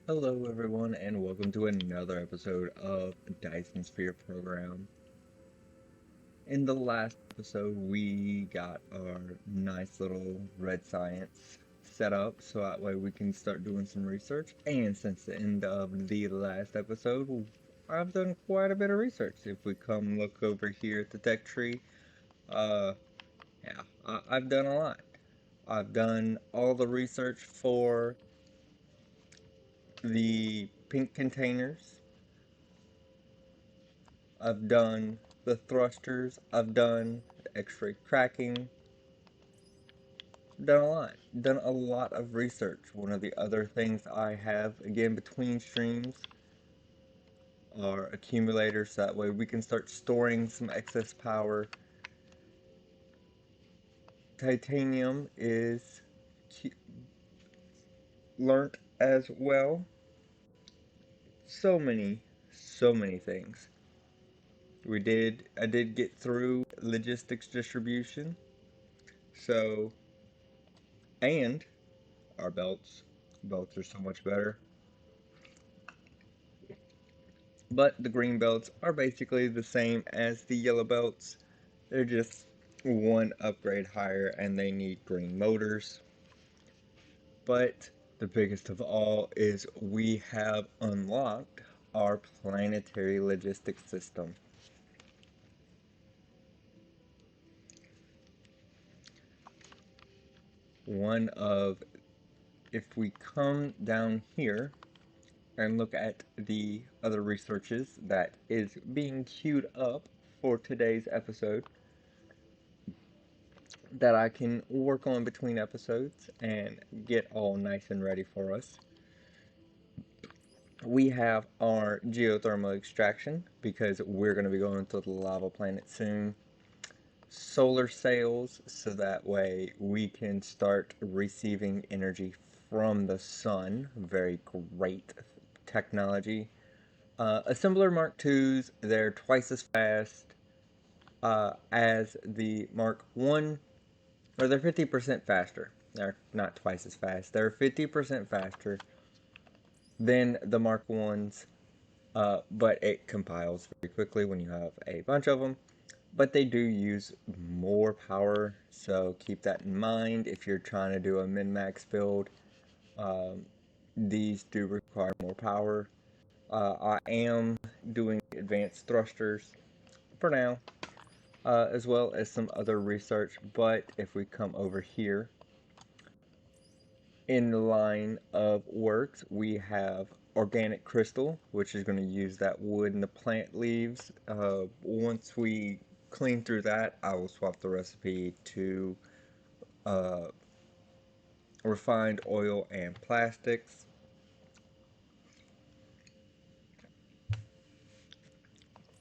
Hello, everyone, and welcome to another episode of Dyson Sphere Program. In the last episode, we got our nice little red science set up so that way we can start doing some research. And since the end of the last episode, I've done quite a bit of research. If we come look over here at the tech tree, uh, I've done a lot. I've done all the research for the pink containers. I've done the thrusters, I've done the X-ray cracking, done a lot of research. One of the other things I have, again, between streams are accumulators, so that way we can start storing some excess power. Titanium is learnt as well. So many, so many things. I did get through logistics distribution, so, and our belts are so much better. But the green belts are basically the same as the yellow belts. They're just one upgrade higher and they need green motors. But the biggest of all is we have unlocked our planetary logistics system. One of, if we come down here and look at the other researches that is being queued up for today's episode, that I can work on between episodes and get all nice and ready for us. We have our geothermal extraction because we're going to be going to the lava planet soon. Solar sails so that way we can start receiving energy from the sun. Very great technology. Assembler Mark IIs, they're twice as fast as the Mark 1, or they're 50% faster. They're not twice as fast. They're 50% faster than the Mark 1s, but it compiles very quickly when you have a bunch of them. But they do use more power, so keep that in mind if you're trying to do a min-max build. Um, these do require more power. I am doing advanced thrusters for now, as well as some other research, but if we come over here, in the line of works, we have organic crystal, which is going to use that wood and the plant leaves. Once we clean through that, I will swap the recipe to uh, refined oil and plastics.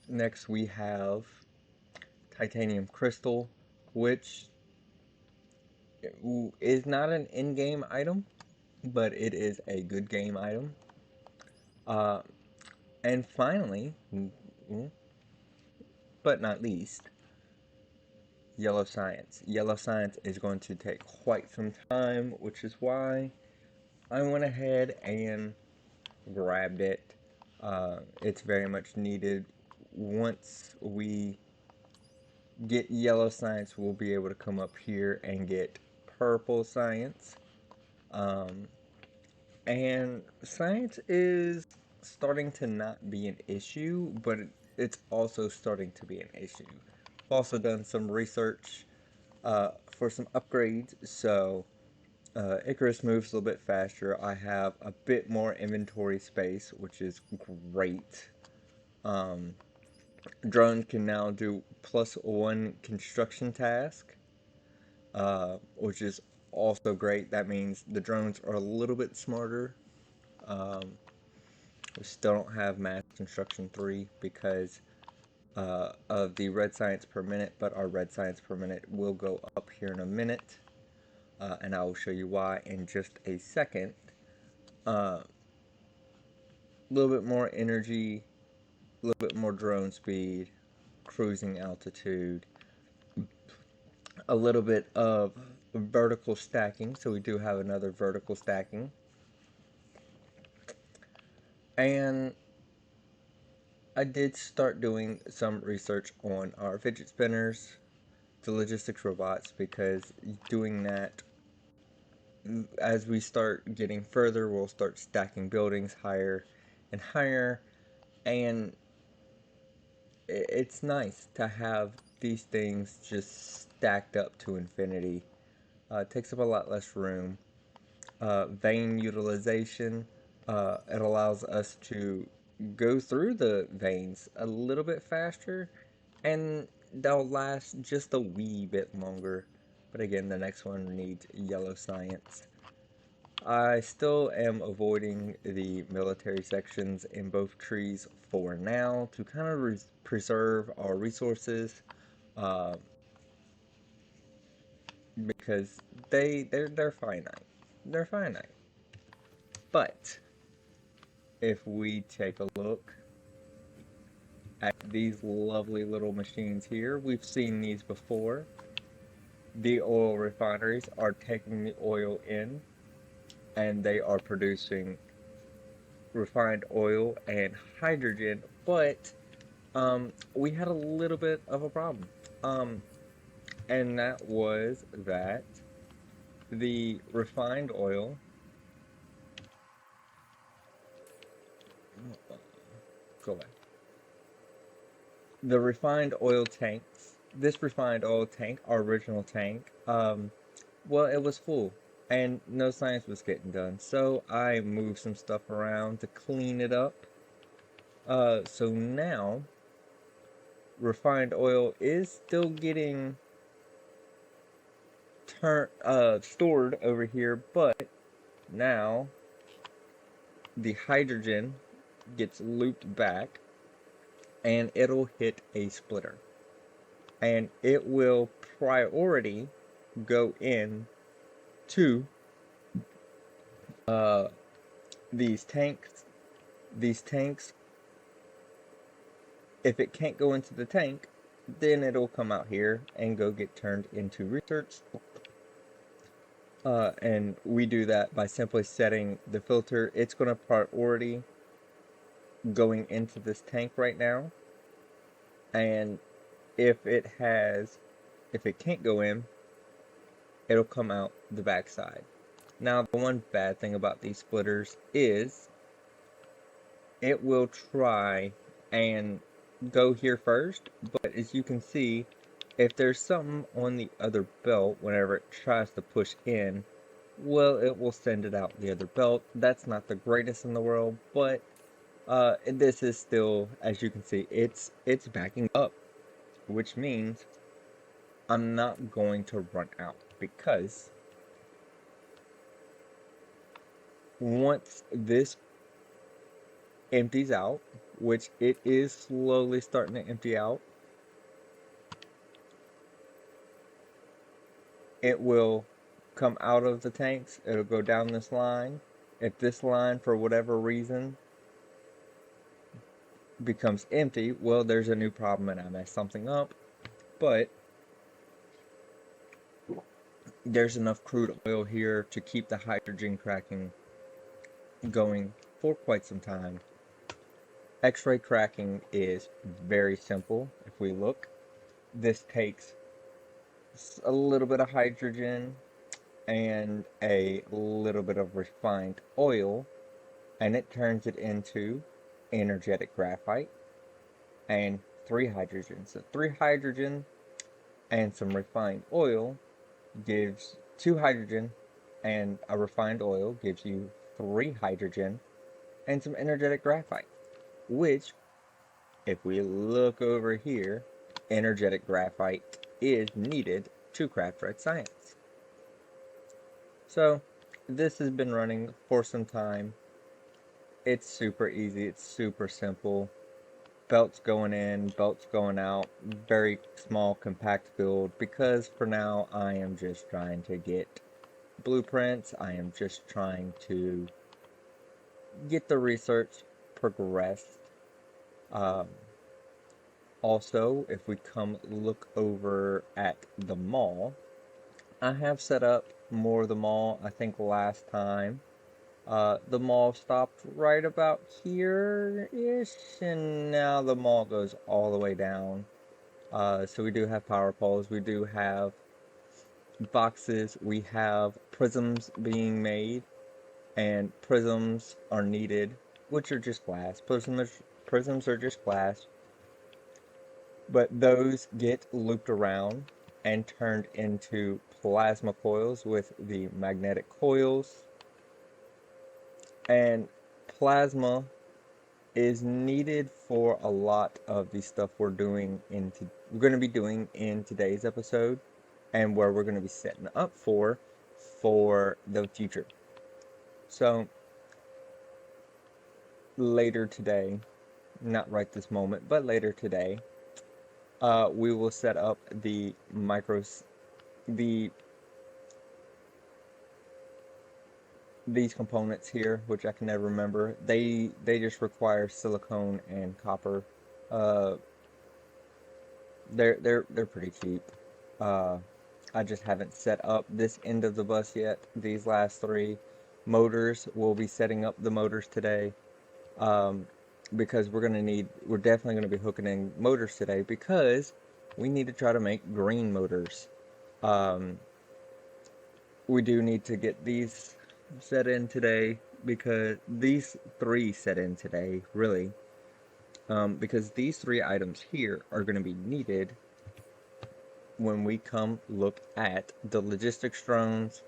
Next, we have titanium crystal, which is not an in-game item, but it is a good game item. Uh, and finally, but not least, yellow science. Yellow science is going to take quite some time, which is why I went ahead and grabbed it. It's very much needed. Once we get yellow science, we'll be able to come up here and get purple science. Um, and science is starting to not be an issue, but it's also starting to be an issue. I've also done some research for some upgrades, so Icarus moves a little bit faster. I have a bit more inventory space, which is great. Um, Drone can now do +1 construction task, which is also great. That means the drones are a little bit smarter. Um, we still don't have mass construction 3 because of the red science per minute, but our red science per minute will go up here in a minute, and I will show you why in just a second. A little bit more energy, a little bit more drone speed, cruising altitude, a little bit of vertical stacking, so we do have another vertical stacking. And I did start doing some research on our fidget spinners, the logistics robots, because doing that, as we start getting further, we'll start stacking buildings higher and higher. And it's nice to have these things just stacked up to infinity. It takes up a lot less room. Vein utilization, it allows us to go through the veins a little bit faster, and they'll last just a wee bit longer. But again, the next one needs yellow science. I still am avoiding the military sections in both trees for now to kind of preserve our resources, uh, because they're finite. They're finite. But if we take a look at these lovely little machines here, we've seen these before. The oil refineries are taking the oil in, and they are producing refined oil and hydrogen, but we had a little bit of a problem. Um, and that was that the refined oil, go away. The refined oil tanks, this refined oil tank, our original tank, well, it was full and no science was getting done. So I moved some stuff around to clean it up. So now refined oil is still getting stored over here, but now the hydrogen gets looped back and it'll hit a splitter. And it will priority go in to uh, these tanks. These tanks, if it can't go into the tank, then it'll come out here and go get turned into research. And we do that by simply setting the filter. It's going to priority going into this tank right now. And if it can't go in, it'll come out the backside. Now, the one bad thing about these splitters is it will try and go here first, but as you can see, if there's something on the other belt, whenever it tries to push in, well, it will send it out the other belt. That's not the greatest in the world, but this is still, as you can see, it's backing up, which means I'm not going to run out, because once this empties out, which it is slowly starting to empty out, it will come out of the tanks. It'll go down this line. If this line, for whatever reason, becomes empty, well, there's a new problem and I messed something up. But there's enough crude oil here to keep the hydrogen cracking going for quite some time. X-ray cracking is very simple. If we look, this takes a little bit of hydrogen and a little bit of refined oil, and it turns it into energetic graphite and 3 hydrogen. So 3 hydrogen and some refined oil gives 2 hydrogen, and a refined oil gives you 3 hydrogen and some energetic graphite, which, if we look over here, energetic graphite is needed to craft red science. So this has been running for some time. It's super easy, it's super simple. Belts going in, belts going out, very small compact build, because for now I am just trying to get blueprints. I am just trying to get the research progressed. Also, if we come look over at the mall, I have set up more of the mall. I think last time The mall stopped right about here-ish, and now the mall goes all the way down. So we do have power poles, we do have boxes, we have prisms being made, and prisms are needed, which are just glass. Prisms are just glass, but those get looped around and turned into plasma coils with the magnetic coils. And plasma is needed for a lot of the stuff we're going to be doing in today's episode, and where we're going to be setting up for the future. So later today, not right this moment, but later today, we will set up the these components here, which I can never remember. They just require silicone and copper. Uh, they're pretty cheap. Uh, I just haven't set up this end of the bus yet. These last three motors, we'll be setting up the motors today. Um, because we're definitely gonna be hooking in motors today because we need to try to make green motors. Um, we do need to get these set in today, because these three set in today, really. Because these three items here are going to be needed when we come look at the logistics drones.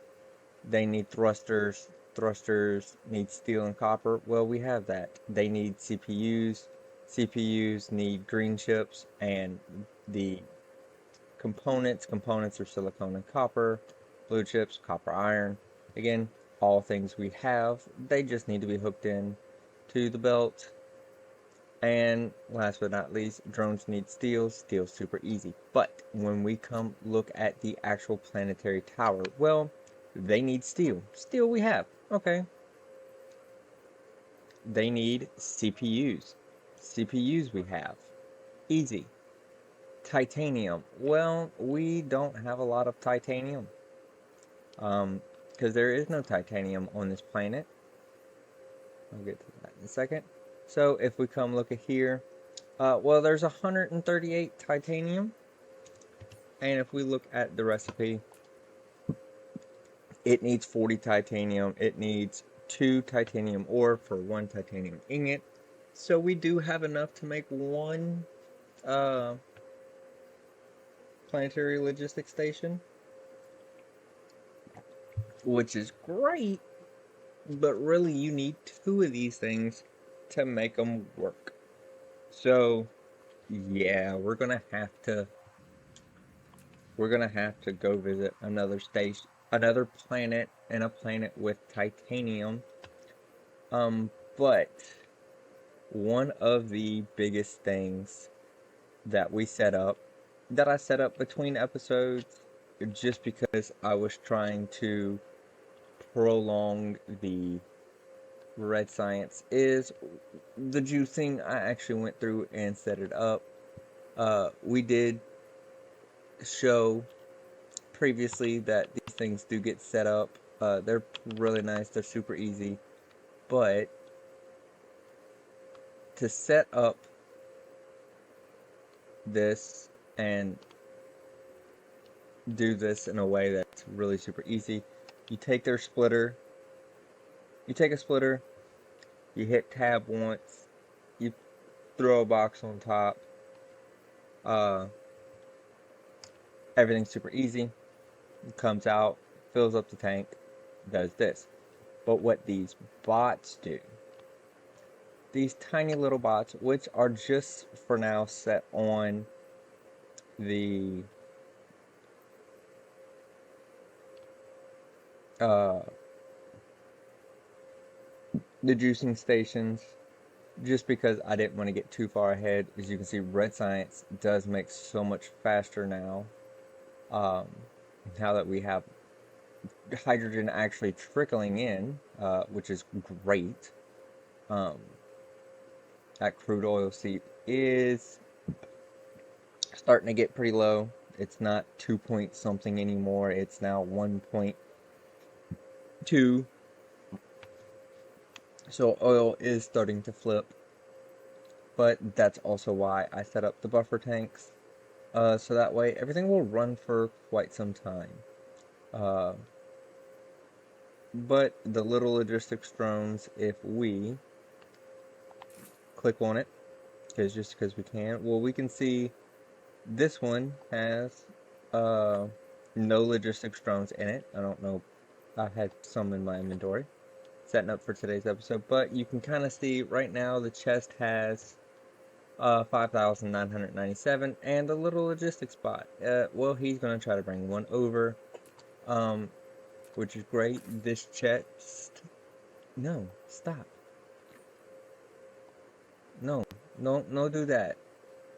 They need thrusters. Thrusters need steel and copper. Well, we have that. They need CPUs. CPUs need green chips, and the components are silicon and copper. Blue chips, copper iron. Again, all things we have. They just need to be hooked in to the belt. And last but not least, drones need steel. Steel's super easy. But when we come look at the actual planetary tower, well, they need steel. Steel we have. Okay. They need CPUs. CPUs we have. Easy. Titanium. Well, we don't have a lot of titanium. Because there is no titanium on this planet. I'll get to that in a second. So if we come look at here, well, there's 138 titanium. And if we look at the recipe, it needs 40 titanium. It needs 2 titanium ore for 1 titanium ingot. So we do have enough to make one planetary logistics station, which is great. But really, you need 2 of these things to make them work. So yeah, we're gonna have to go visit another station, another planet, and a planet with titanium. But one of the biggest things that I set up between episodes, just because I was trying to prolong the red science, is the juicing. I actually went through and set it up. We did show previously that these things do get set up. They're really nice. They're super easy. But to set up this and do this in a way that's really super easy, you take a splitter, you hit tab once, you throw a box on top. Everything's super easy. It comes out, fills up the tank, does this. But what these bots do, these tiny little bots, which are just for now set on the juicing stations, just because I didn't want to get too far ahead. As you can see, red science does make so much faster now. Now that we have hydrogen actually trickling in, which is great. That crude oil seep is starting to get pretty low. It's not 2 point something anymore. It's now 1.2. So oil is starting to flip, but that's also why I set up the buffer tanks. So that way everything will run for quite some time. Uh, but the little logistics drones, if we click on it, just because we can, well, we can see this one has uh, no logistics drones in it. I don't know. I had some in my inventory setting up for today's episode, but you can kind of see right now the chest has 5,997 and a little logistics spot. Well, he's going to try to bring one over, um, which is great. This chest... No, stop. No, no do that.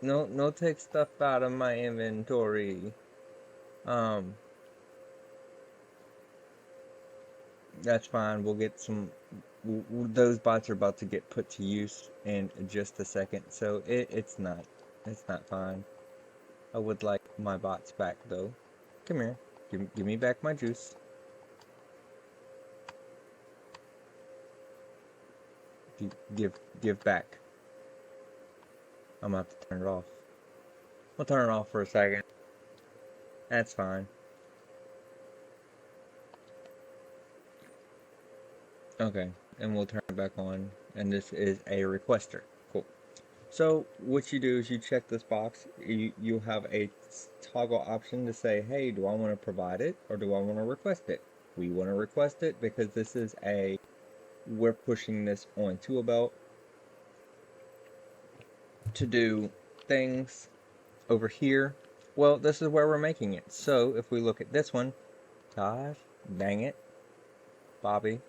No take stuff out of my inventory. Um, that's fine. We'll get some... Those bots are about to get put to use in just a second, so it's not fine. I would like my bots back, though. Come here. Give me back my juice. Give back. I'm gonna have to turn it off. We'll turn it off for a second. That's fine. Okay, and we'll turn it back on. And this is a requester. Cool. So what you do is you check this box. You have a toggle option to say, hey, do I want to provide it or do I want to request it? We want to request it because this is we're pushing this onto a belt to do things over here. Well, this is where we're making it. So if we look at this one, gosh, dang it, Bobby.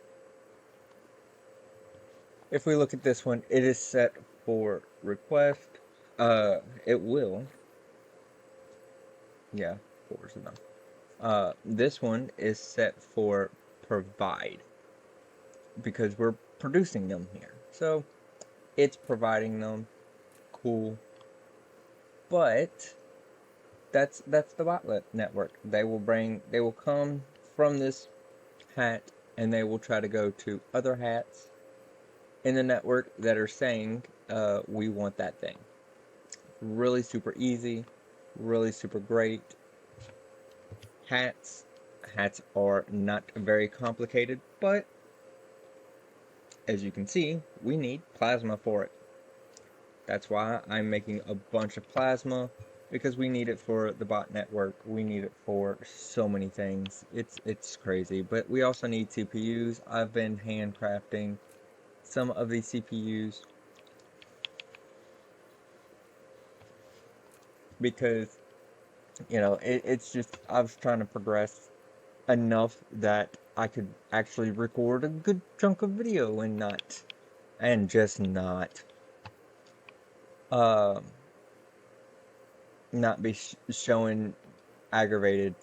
If we look at this one, it is set for request. It will. Yeah, 4 is enough. This one is set for provide because we're producing them here. So it's providing them. Cool. But that's the botlet network. They will come from this hat and they will try to go to other hats in the network that are saying we want that thing. Really super easy, really super great. Hats are not very complicated, but as you can see, we need plasma for it. That's why I'm making a bunch of plasma, because we need it for the bot network. We need it for so many things. It's crazy. But we also need CPUs. I've been handcrafting some of these CPUs because, it's just, I was trying to progress enough that I could actually record a good chunk of video and just not be showing aggravation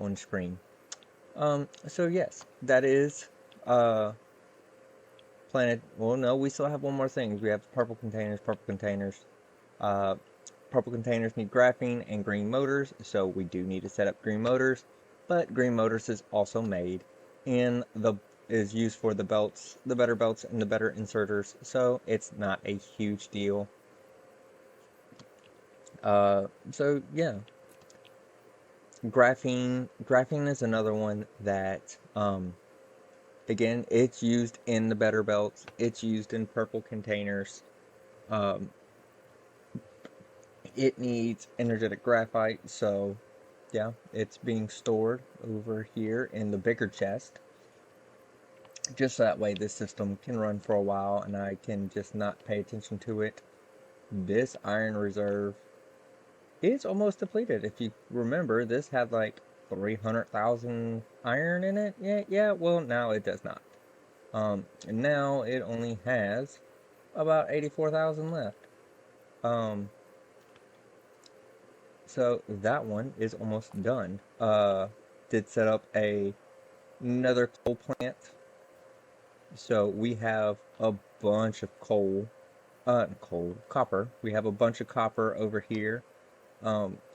on screen. So yes, that is planet. Well, no, we still have one more thing. We have purple containers. Uh, purple containers need graphene and green motors, so we do need to set up green motors. But green motors is also made is used for the belts, the better belts, and the better inserters. So it's not a huge deal. So yeah, graphene is another one that again, it's used in the better belts. It's used in purple containers. It needs energetic graphite, so yeah, it's being stored over here in the bigger chest. Just so that way this system can run for a while and I can just not pay attention to it. This iron reserve is almost depleted. If you remember, this had like 300,000 iron in it. Yeah, well, now it does not. And now it only has about 84,000 left. So that one is almost done. Did set up another coal plant. So we have a bunch of copper. We have a bunch of copper over here,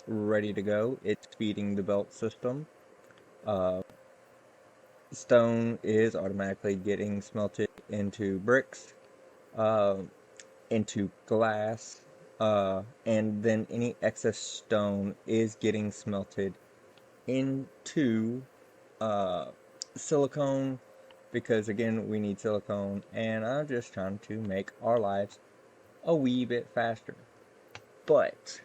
ready to go. It's feeding the belt system. stone is automatically getting smelted into bricks, uh, into glass, and then any excess stone is getting smelted into uh, silicone, because again we need silicone, and I'm just trying to make our lives a wee bit faster. But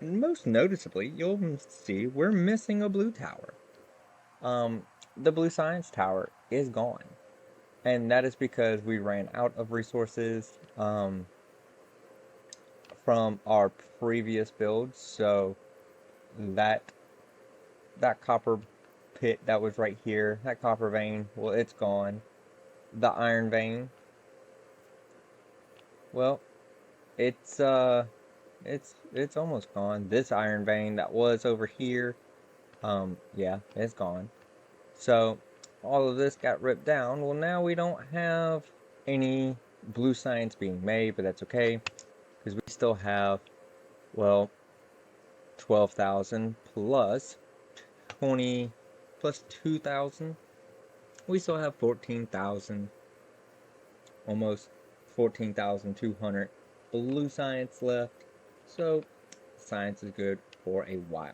most noticeably, you'll see we're missing a blue tower. The blue science tower is gone, and that is because we ran out of resources from our previous builds. So that that copper pit that was right here, that copper vein, well, it's gone. The iron vein, well, it's it's almost gone. This iron vein that was over here, yeah, it's gone. So all of this got ripped down. Well, now we don't have any blue science being made, but that's okay because we still have, well, 12,000 plus 20 plus 2,000. We still have 14,000, almost 14,200 blue science left. So science is good for a while.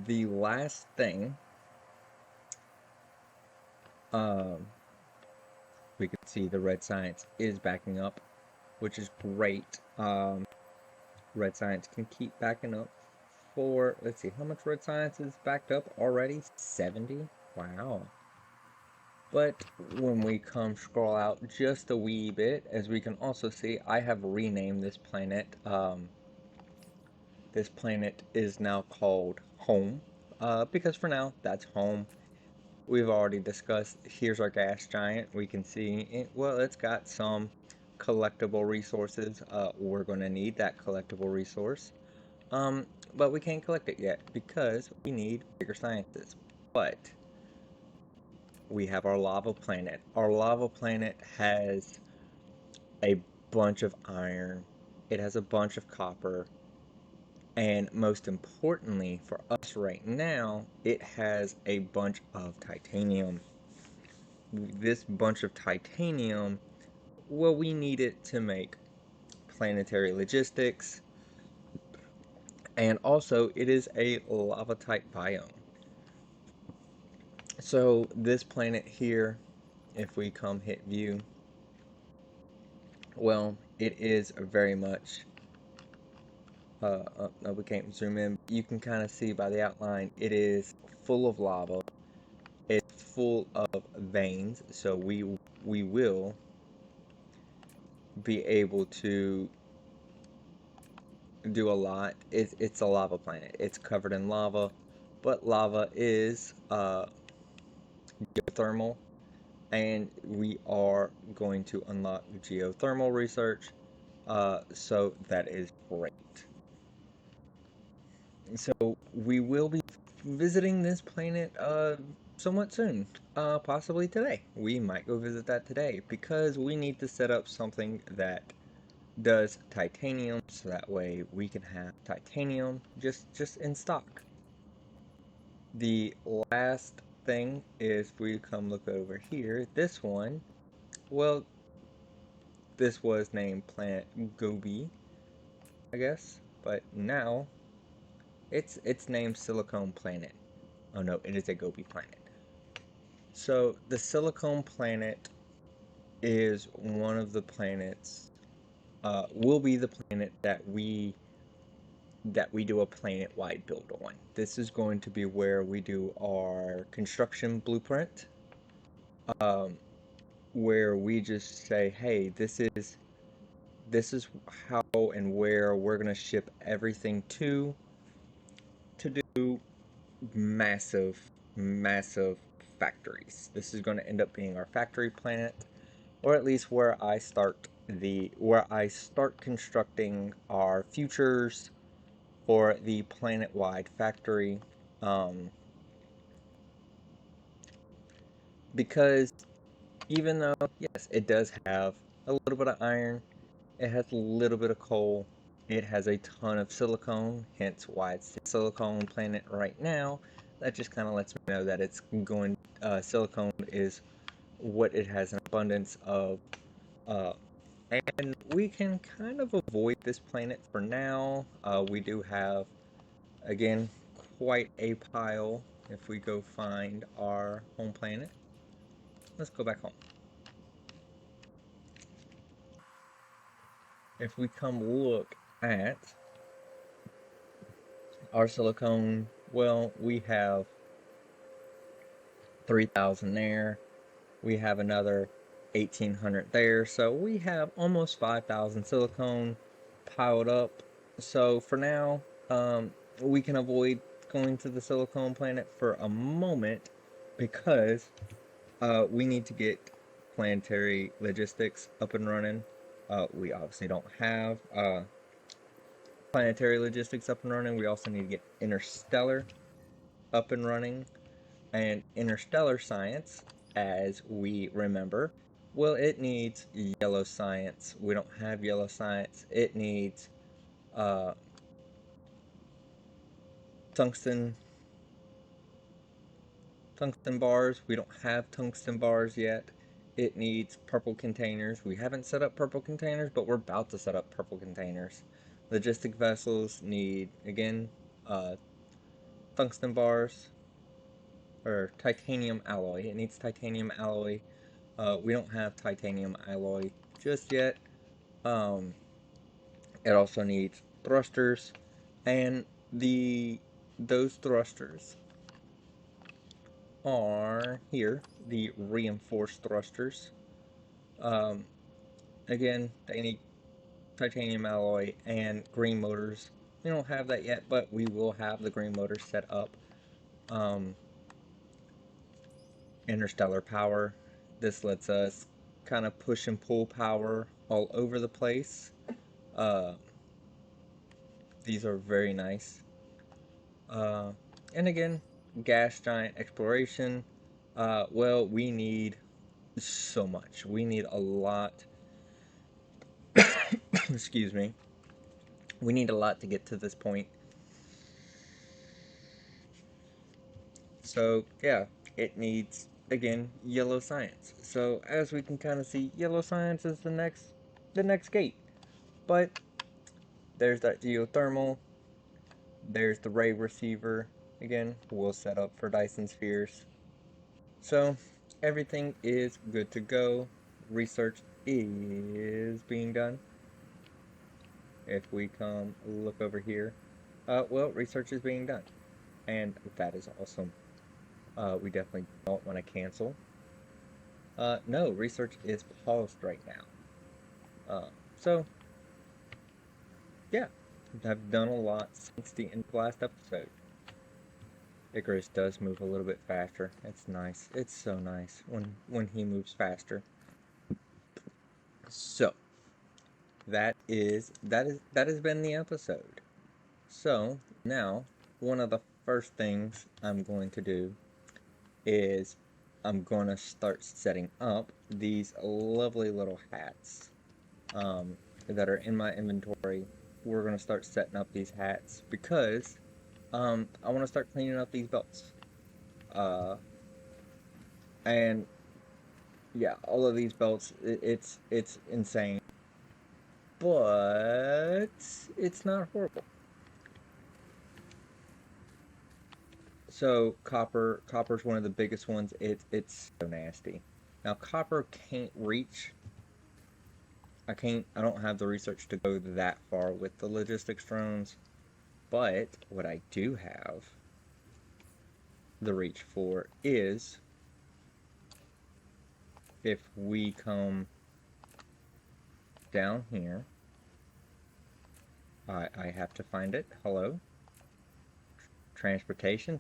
The last thing, um, we can see the red science is backing up, which is great. Red science can keep backing up for, let's see, how much red science is backed up already? 70? Wow. But when we come scroll out just a wee bit, as we can also see, I have renamed this planet. This planet is now called Home, because for now, that's home. We've already discussed, here's our gas giant. We can see, well, it's got some collectible resources. We're going to need that collectible resource. Um, but we can't collect it yet because we need bigger sciences. But we have our lava planet. Our lava planet has a bunch of iron. It has a bunch of copper. And most importantly for us right now, it has a bunch of titanium. This bunch of titanium, well, we need it to make planetary logistics. And also, it is a lava type biome. So this planet here, if we come hit view, well, it is very much, no, we can't zoom in. You can kind of see by the outline, it is full of lava. It's full of veins, so we will be able to do a lot. It's a lava planet. It's covered in lava, but lava is geothermal, and we are going to unlock geothermal research. So that is great. So we will be visiting this planet somewhat soon. Possibly today. We might go visit that today because we need to set up something that does titanium, so that way we can have titanium just in stock. The last thing is, we come look over here. This one, well, this was named Planet Gobi, I guess, but now it's named Silicone Planet. Oh no, it is a Gobi planet. So the Silicone Planet is one of the planets. Will be the planet that we do a planet-wide build on. This is going to be where we do our construction blueprint, um, where we just say, hey, this is how and where we're gonna ship everything to do massive, massive factories. This is going to end up being our factory planet, or at least where I start constructing our futures for the planet-wide factory. Um, because even though, yes, it does have a little bit of iron, it has a little bit of coal, It has a ton of silicone, hence why it's the silicone planet right now. That just kind of lets me know that it's going, silicone is what it has an abundance of. Uh, and we can kind of avoid this planet for now. We do have, again, quite a pile if we go find our home planet. Let's go back home. If we come look at our silicone, well, we have 3,000 there. We have another 1,800 there. So we have almost 5,000 silicone piled up. So for now, we can avoid going to the silicone planet for a moment because we need to get planetary logistics up and running. We obviously don't have planetary logistics up and running. We also need to get interstellar up and running. And interstellar science, as we remember, well, it needs yellow science. We don't have yellow science. It needs uh, tungsten tungsten bars. We don't have tungsten bars yet. It needs purple containers. We haven't set up purple containers, but we're about to set up purple containers. Logistic vessels need, again, uh, tungsten bars, or titanium alloy. It needs titanium alloy. We don't have titanium alloy just yet. It also needs thrusters, and those thrusters are here, the reinforced thrusters. Um, Again, they need titanium alloy and green motors. We don't have that yet, but we will have the green motors set up. Um, Interstellar power. This lets us kind of push and pull power all over the place. Uh, these are very nice. Uh, and again, gas giant exploration. Well, we need so much. We need a lot. Excuse me. We need a lot to get to this point. So, yeah, it needs, again, yellow science. So, as we can kind of see, yellow science is the next gate. But there's that geothermal. There's the ray receiver. Again, we'll set up for Dyson spheres. So, everything is good to go. Research is being done. If we come look over here, well, research is being done. And that is awesome. We definitely don't want to cancel. No, research is paused right now. So, yeah, I've done a lot since the end of the last episode. Icarus does move a little bit faster. It's nice. It's so nice when he moves faster. So, that has been the episode. So, now one of the first things I'm going to do is I'm going to start setting up these lovely little hats that are in my inventory. We're going to start setting up these hats because I want to start cleaning up these belts. And yeah, all of these belts, it's insane, but it's not horrible. So copper's one of the biggest ones. It's so nasty. Now copper can't reach. I don't have the research to go that far with the logistics drones, but what I do have the reach for is if we come down here. I have to find it. Hello. Transportation.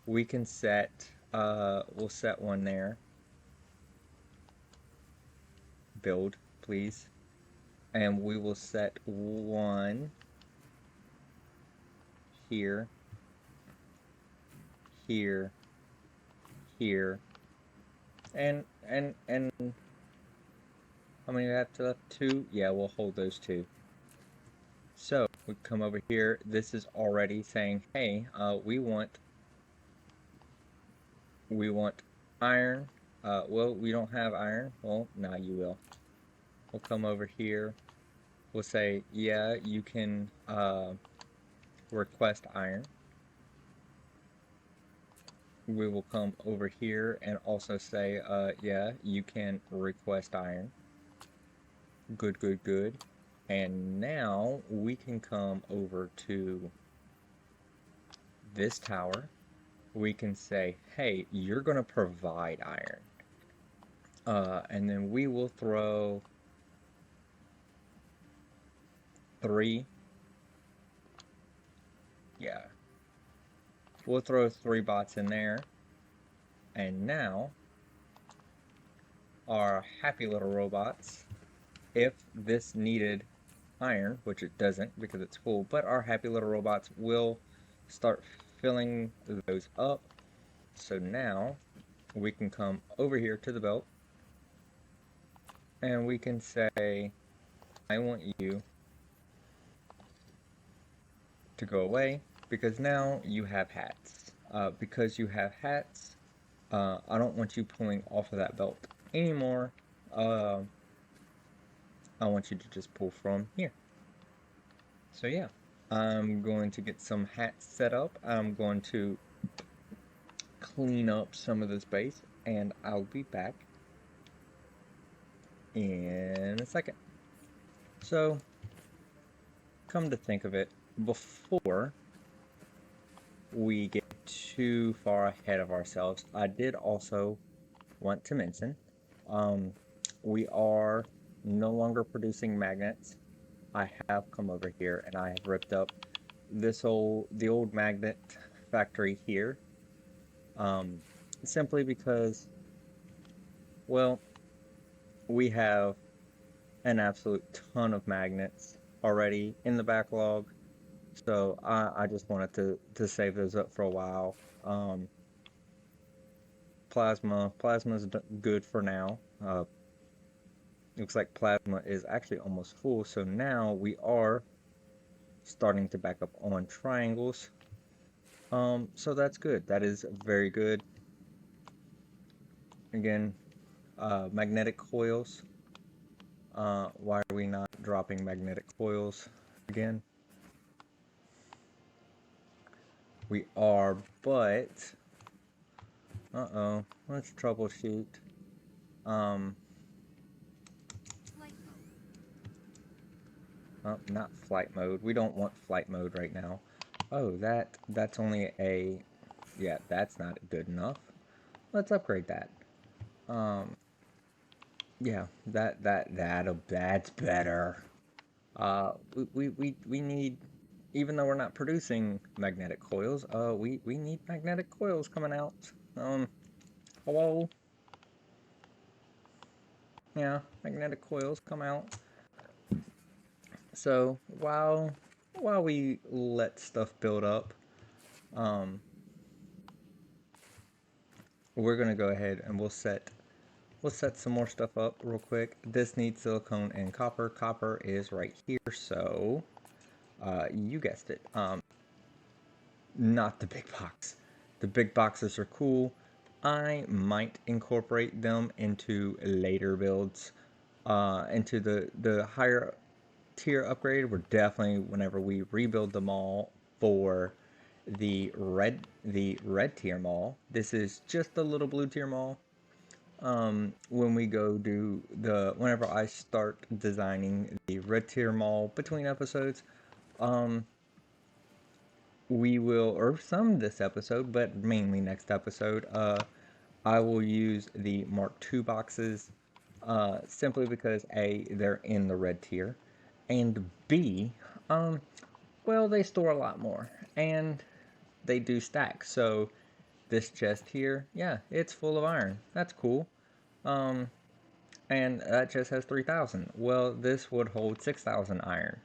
We can set, we'll set one there. Build, please. And we will set one here, here, here, and how many we have to left? 2? Yeah, we'll hold those 2. So we come over here. This is already saying, hey, we want iron. Well, we don't have iron. Well, now you will. We'll come over here. We'll say, yeah, you can request iron. We will come over here and also say, yeah, you can request iron. Good, good, good. And now we can come over to this tower. We can say, hey, you're going to provide iron. And then we will throw 3. Yeah. We'll throw 3 bots in there. And now, our happy little robots, if this needed iron, which it doesn't because it's full, but our happy little robots will start filling those up. So now, we can come over here to the belt, and we can say, I want you to go away, because now you have hats. Because you have hats, I don't want you pulling off of that belt anymore. I want you to just pull from here. So yeah, I'm going to get some hats set up. I'm going to clean up some of the space, and I'll be back in a second. So, come to think of it, before we get too far ahead of ourselves, I did also want to mention, we are no longer producing magnets. I have come over here and I have ripped up the old magnet factory here, simply because, well, we have an absolute ton of magnets already in the backlog, so I just wanted to save those up for a while. Plasma's good for now. Looks like plasma is actually almost full, so now we are starting to back up on triangles. So that's good. That is very good. Again, magnetic coils. Why are we not dropping magnetic coils again? We are, but uh-oh, let's troubleshoot. Oh, not flight mode. We don't want flight mode right now. Oh, that's only a, yeah, that's not good enough. Let's upgrade that. Yeah, that's better. We need, even though we're not producing magnetic coils, we need magnetic coils coming out. Hello? Yeah, magnetic coils come out. So while we let stuff build up, we're gonna go ahead and we'll set some more stuff up real quick. This needs silicone and copper. Copper is right here, so you guessed it. Not the big box. The big boxes are cool. I might incorporate them into later builds, into the higher tier upgrade. We're definitely, whenever we rebuild the mall for the red tier mall. This is just the little blue tier mall. When we go do whenever I start designing the red tier mall between episodes, we will, or some this episode, but mainly next episode, I will use the Mark II boxes, simply because A, they're in the red tier, and B, well, they store a lot more, and they do stack. So this chest here, yeah, it's full of iron. That's cool. And that chest has 3,000. Well, this would hold 6,000 iron,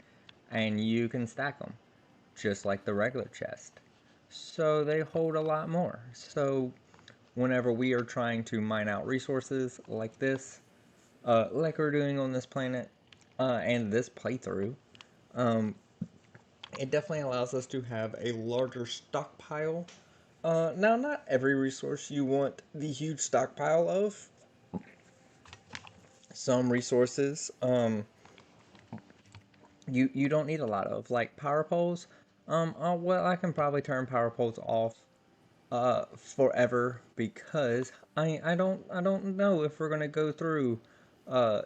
and you can stack them, just like the regular chest. So they hold a lot more. So whenever we are trying to mine out resources like this, like we're doing on this planet, and this playthrough, it definitely allows us to have a larger stockpile. Now, not every resource you want the huge stockpile of. Some resources, you don't need a lot of, like power poles. Well, I can probably turn power poles off forever because I don't know if we're gonna go through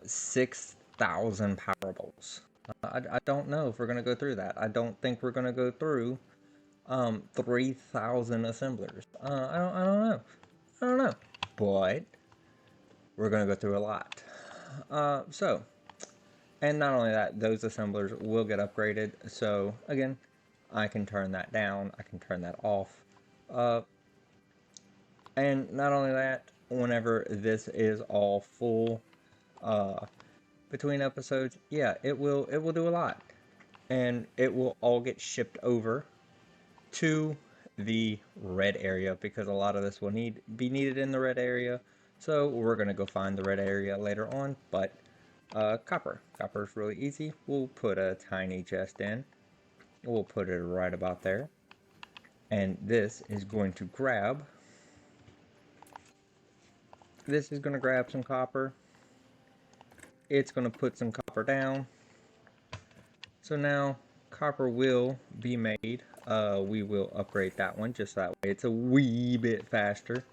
6,000 power poles. I don't know if we're gonna go through that. I don't think we're gonna go through 3,000 assemblers. I don't know. I don't know. But we're gonna go through a lot. So, and not only that, those assemblers will get upgraded. So again, I can turn that down. I can turn that off. Uh, and not only that, whenever this is all full, uh, between episodes, yeah, it will do a lot, and it will all get shipped over to the red area because a lot of this will be needed in the red area. So we're gonna go find the red area later on, but copper is really easy. We'll put a tiny chest in. We'll put it right about there, and this is going to grab. This is going to grab some copper. It's going to put some copper down. So now copper will be made. We will upgrade that one just that way. It's a wee bit faster.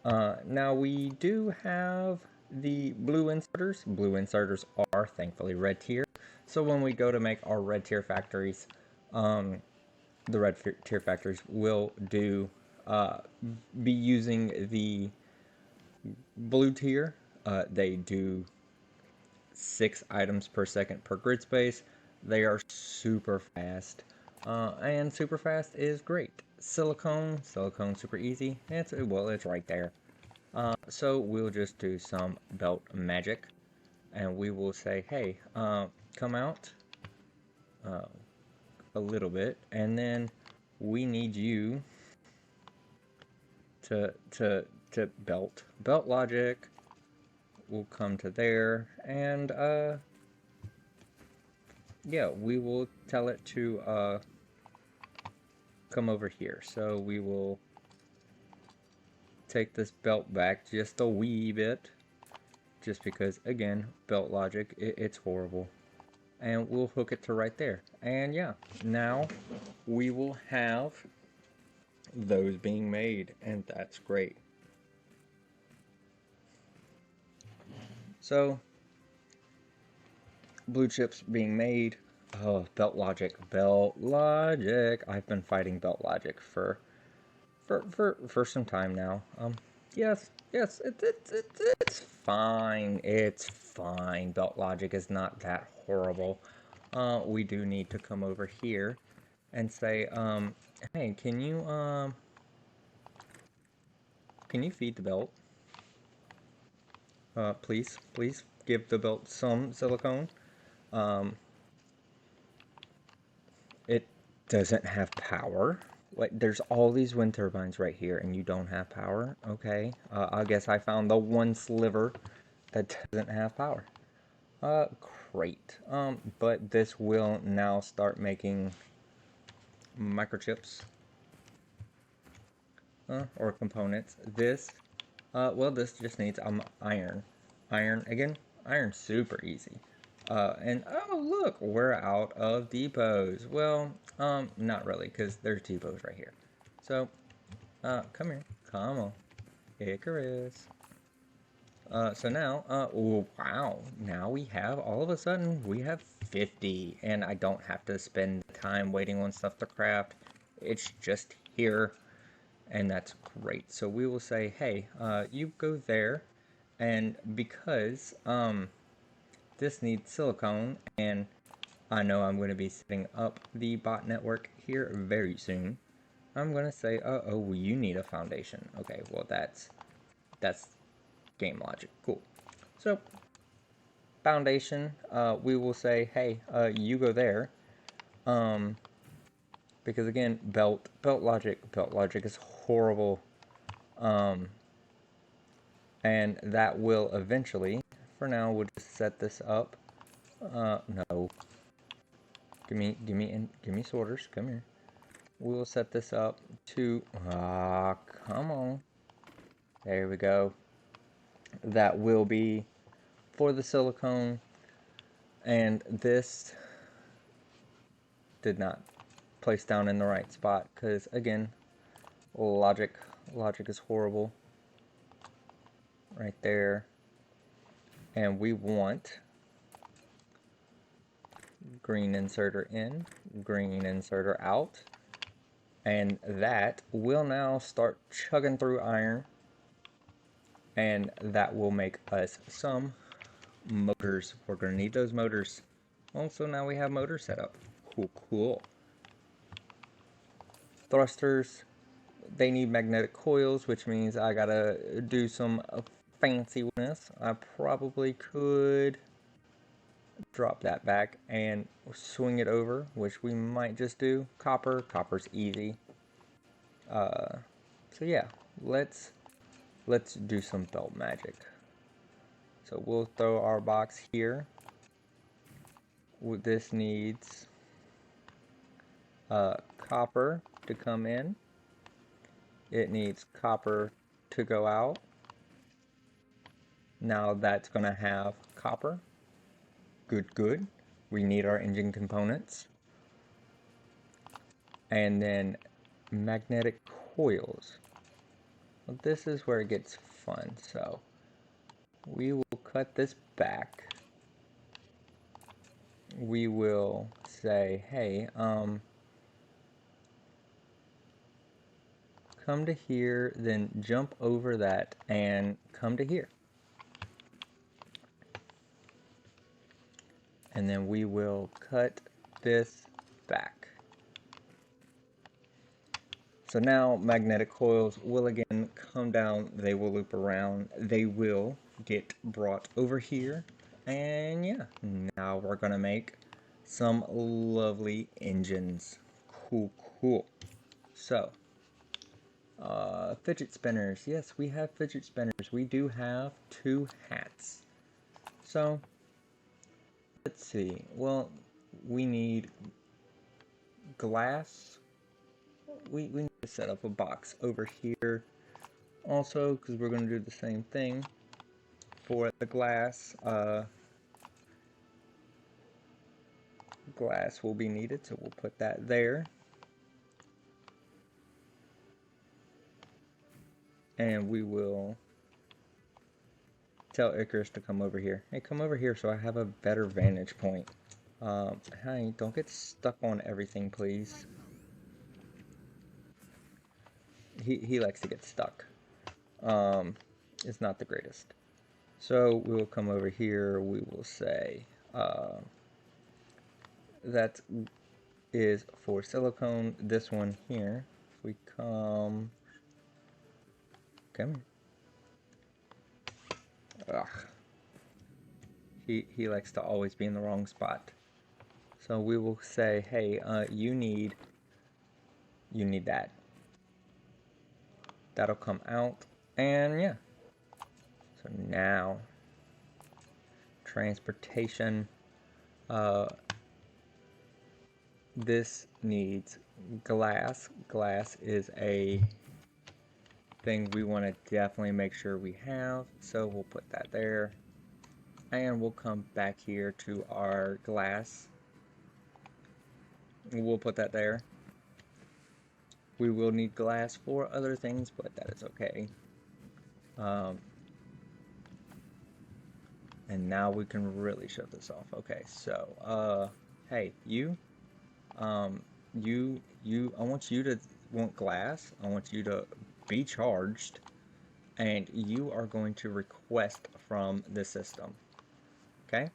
Now we do have the blue inserters. Blue inserters are thankfully red tier. So when we go to make our red tier factories, the red tier factories will be using the blue tier. They do 6 items per second per grid space. They are super fast. And super fast is great. Silicone super easy. It's right there. So we'll just do some belt magic, and we will say, hey, come out a little bit, and then we need you to belt logic. We'll come to there, and yeah, we will tell it to come over here. So we will take this belt back just a wee bit, just because, again, belt logic, it's horrible. And we'll hook it to right there. And yeah, now we will have those being made, and that's great. So, blue chips being made. Oh, belt logic. I've been fighting belt logic for some time now. Yes, it's fine. It's fine. Belt logic is not that horrible. We do need to come over here and say, hey, can you feed the belt? Please give the belt some silicone. It doesn't have power. Like, there's all these wind turbines right here, and you don't have power. Okay, I guess I found the one sliver that doesn't have power. Great. But this will now start making microchips. Or components. Well, this just needs iron. Iron, again, iron's super easy. And oh, look, we're out of depots. Well, not really, because there's depots right here. So, come here. Come on. Icarus. So now, oh, wow. Now we have, all of a sudden, we have 50. And I don't have to spend time waiting on stuff to craft. It's just here. And that's great. So we will say, hey, you go there. And because, this needs silicone, and I know I'm going to be setting up the bot network here very soon. I'm going to say, oh, well, you need a foundation. Okay, well, that's game logic. Cool. So, foundation, we will say, hey, you go there. Because again, belt logic is horrible. And that will eventually, for now, we'll just set this up. No. Give me sorters. Come here. We'll set this up to, come on. There we go. That will be for the silicone, and this did not place down in the right spot because, again, logic is horrible right there. And we want green inserter in, green inserter out, and that will now start chugging through iron, and that will make us some motors. We're going to need those motors. Also, now we have motors set up. Cool. Thrusters, they need magnetic coils, which means I gotta do some fanciness. I probably could drop that back and swing it over, which we might just do. Copper's easy. So yeah, let's do some belt magic. So we'll throw our box here. This needs copper to come in. It needs copper to go out. Now that's going to have copper. Good. We need our engine components. And then magnetic coils. Well, this is where it gets fun. So we will cut this back. We will say, hey, come to here, then jump over that and come to here. And then we will cut this back. So now magnetic coils will again come down, they will loop around, they will get brought over here, and yeah, now we're gonna make some lovely engines. Cool. So, fidget spinners. Yes, we have fidget spinners. We do have 2 hats. So, let's see. Well, we need glass. We need to set up a box over here also, because we're going to do the same thing for the glass. Glass will be needed, so we'll put that there. And we will tell Icarus to come over here. Hey, come over here so I have a better vantage point. Hey, don't get stuck on everything, please. He likes to get stuck. It's not the greatest. So we will come over here. We will say that is for silicone. This one here. If we come here. Ugh. He likes to always be in the wrong spot. So we will say, hey, you need that. That'll come out, and yeah. So now, transportation. This needs glass. Glass is a thing we want to definitely make sure we have. So we'll put that there. And we'll come back here to our glass. We'll put that there. We will need glass for other things, but that is okay. And now we can really show this off. Okay, so, hey, I want you to want glass. I want you to be charged, and you are going to request from the system. Okay?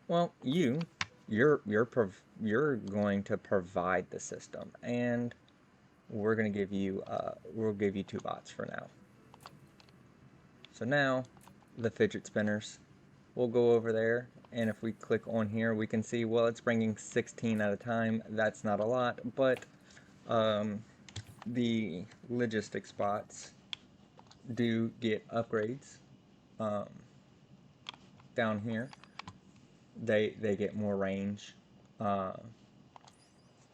Well, you're going to provide the system, and we're gonna give you we'll give you 2 bots for now. So now the fidget spinners, we'll go over there, and if we click on here, we can see, well, it's bringing 16 at a time. That's not a lot, but the logistics bots do get upgrades. Down here, they get more range.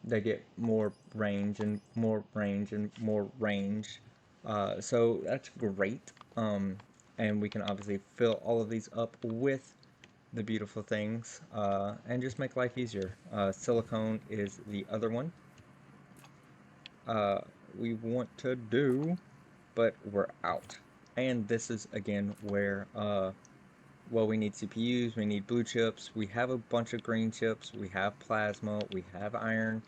they get more range and more range and more range. So that's great. And we can obviously fill all of these up with the beautiful things and just make life easier. Silicone is the other one we want to do, but we're out. And this is again where well, we need CPUs, we need blue chips, we have a bunch of green chips, we have plasma, we have iron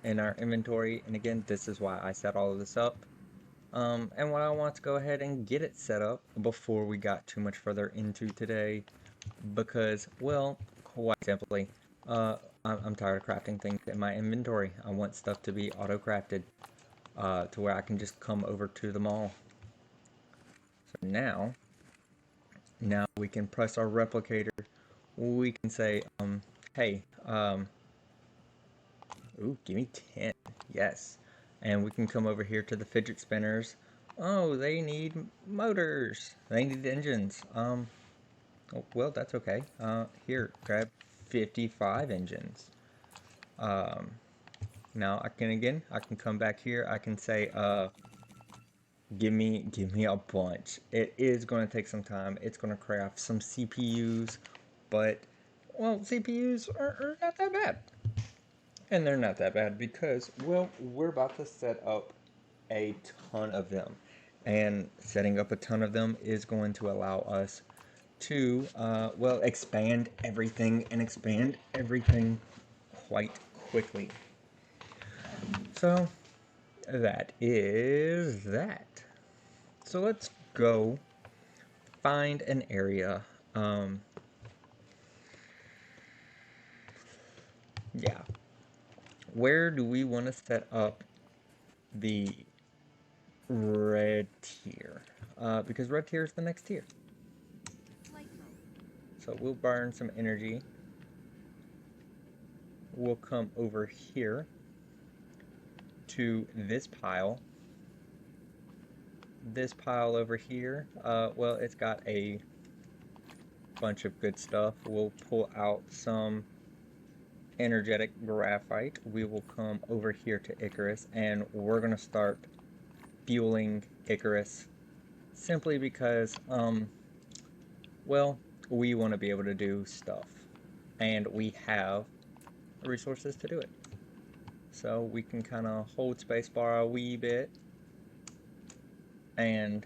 in our inventory. And again, this is why I set all of this up. And what I want to go ahead and get it set up before we got too much further into today, because, well, quite simply, I'm tired of crafting things in my inventory. I want stuff to be auto-crafted, to where I can just come over to the mall. So now we can press our replicator. We can say, hey, ooh, give me 10. Yes. And we can come over here to the fidget spinners. Oh, they need motors. They need engines. Oh, well, that's okay. Here, grab 55 engines. Now I can come back here. I can say, give me a bunch. It is going to take some time. It's going to craft some CPUs, but, well, CPUs are not that bad. And they're not that bad because, well, we're about to set up a ton of them. And setting up a ton of them is going to allow us to, well, expand everything and expand everything quite quickly. So, that is that. So let's go find an area. Yeah. Where do we want to set up the red tier? Because red tier is the next tier. So we'll burn some energy. We'll come over here to this pile. This pile over here, well, it's got a bunch of good stuff. We'll pull out some energetic graphite. We will come over here to Icarus, and we're gonna start fueling Icarus simply because, well, we want to be able to do stuff, and we have the resources to do it. So we can kind of hold spacebar a wee bit, and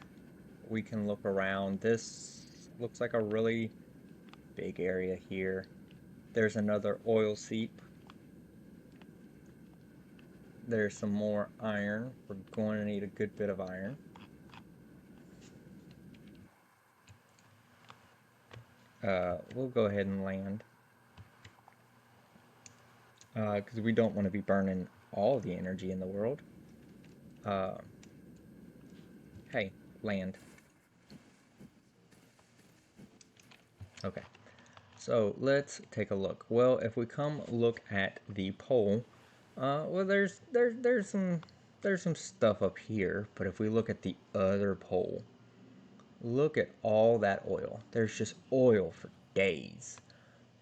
we can look around. This looks like a really big area here. There's another oil seep. There's some more iron. We're going to need a good bit of iron. We'll go ahead and land. Because we don't want to be burning all the energy in the world. Hey, land. Okay. So let's take a look. Well, if we come look at the pole, well, there's some stuff up here. But if we look at the other pole, look at all that oil. There's just oil for days.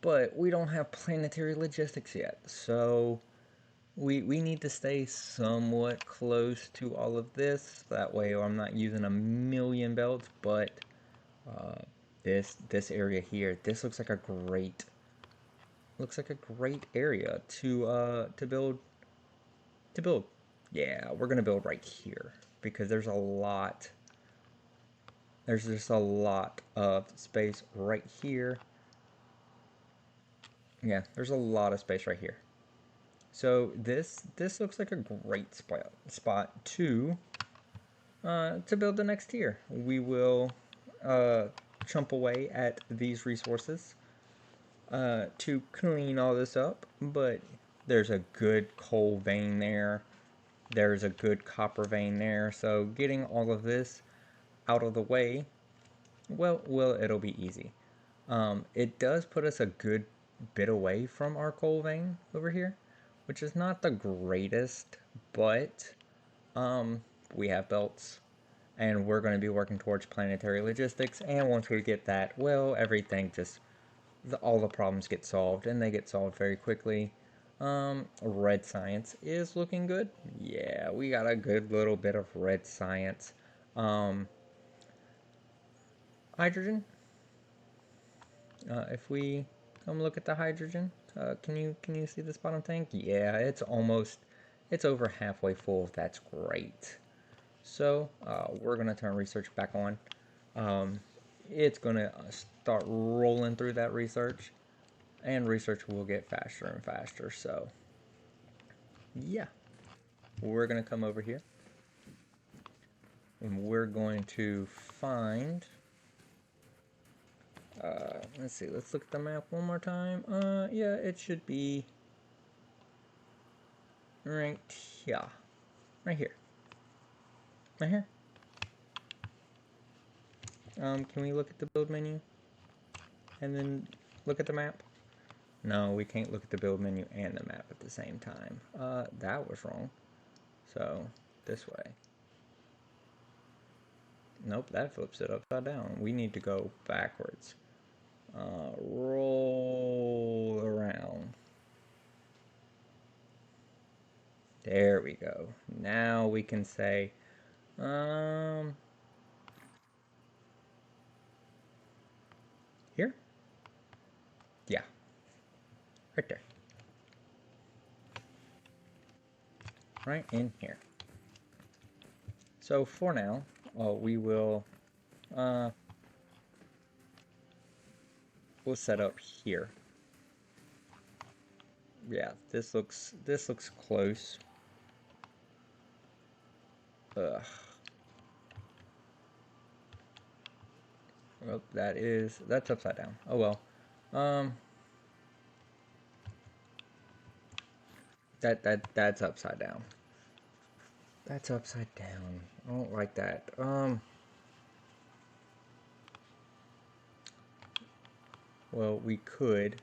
But we don't have planetary logistics yet, so we need to stay somewhat close to all of this. That way I'm not using a million belts, but this area here, this looks like a great area to build. Yeah, we're gonna build right here because there's just a lot of space right here. Yeah, there's a lot of space right here. So this looks like a great spot to build the next tier. We will chomp away at these resources to clean all this up, but there's a good coal vein there. There's a good copper vein there. So getting all of this out of the way, well, it'll be easy. It does put us a good bit away from our coal vein over here, which is not the greatest, but we have belts, and we're going to be working towards planetary logistics, and once we get that, well, everything just, all the problems get solved, and they get solved very quickly. Red science is looking good. Yeah, we got a good little bit of red science. Um, Hydrogen. If we come look at the hydrogen, can you see this bottom tank? Yeah, it's over halfway full. That's great. So we're gonna turn research back on. Um, it's gonna start rolling through that research, and research will get faster and faster. So yeah, we're gonna come over here, and we're going to find. Let's see. Let's look at the map one more time. Yeah, it should be right here. Right here. Right here. Can we look at the build menu and then look at the map? No, we can't look at the build menu and the map at the same time. That was wrong. So, this way. Nope, that flips it upside down. We need to go backwards. Roll around. There we go. Now we can say, here? Yeah, right there. Right in here. So for now, we will, we'll set up here. Yeah, this looks close. Ugh. Oh, that's upside down. Oh well. That's upside down. That's upside down. I don't like that. Well, we could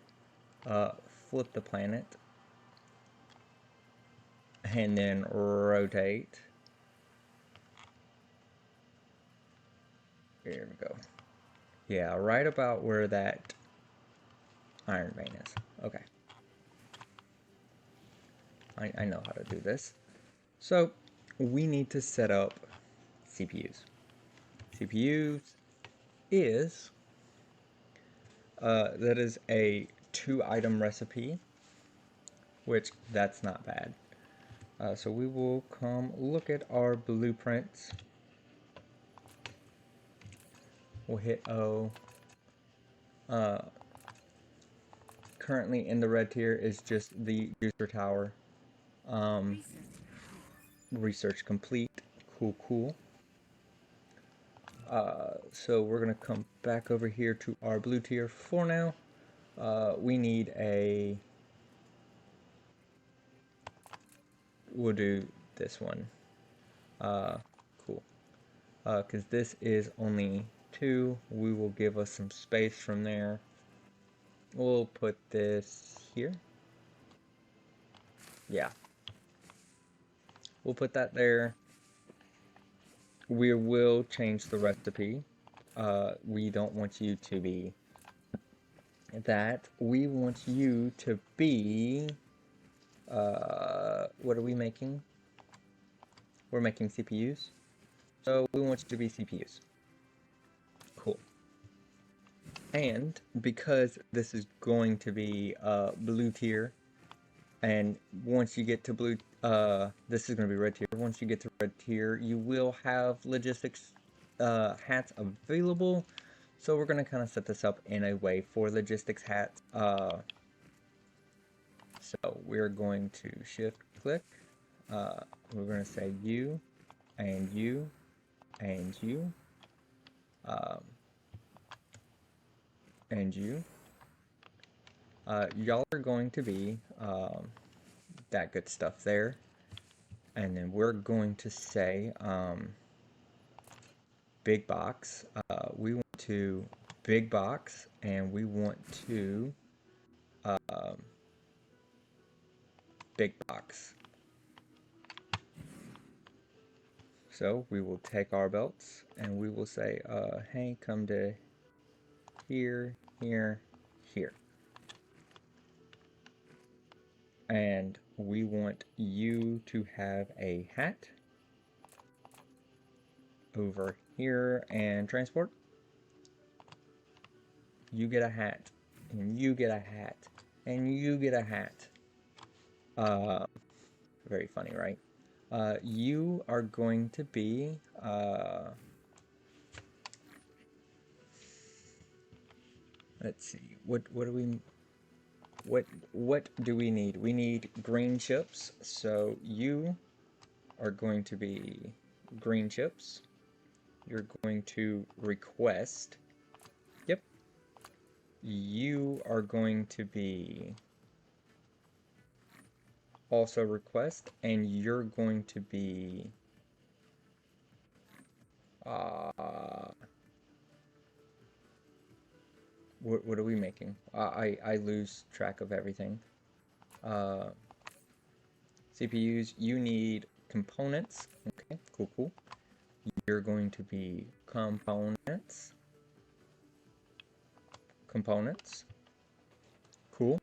flip the planet and then rotate. There we go. Yeah, right about where that iron vein is. Okay. I know how to do this. So, we need to set up CPUs. CPUs is, that is a 2-item recipe, which that's not bad. So we will come look at our blueprints. We'll hit O. Currently in the red tier is just the user tower. Research complete. Cool, cool. So we're gonna come back over here to our blue tier for now. We need a. We'll do this one. Cool. Because this is only 2. We will give us some space from there. We'll put this here. Yeah. We'll put that there. We will change the recipe. We don't want you to be that. We want you to be... what are we making? We're making CPUs. So we want you to be CPUs. Cool. And because this is going to be blue tier, and once you get to blue, this is going to be red tier. Once you get to red tier, you will have logistics hats available. So we're going to kind of set this up in a way for logistics hats. So we're going to shift click. We're going to say you, and you, and you, and you. Y'all are going to be that good stuff there. And then we're going to say big box. We want to big box, and we want to big box. So we will take our belts and we will say, hey, come to here, here, here. and we want you to have a hat over here and transport. You get a hat, and you get a hat, and you get a hat. Very funny, right? You are going to be, let's see, what do we need? We need green chips, so you are going to be green chips. You're going to request, yep, you are going to be also request, and you're going to be, uh, what are we making? I lose track of everything. Uh, CPUs, you need components. Okay, cool, cool. You're going to be components. Components. Cool.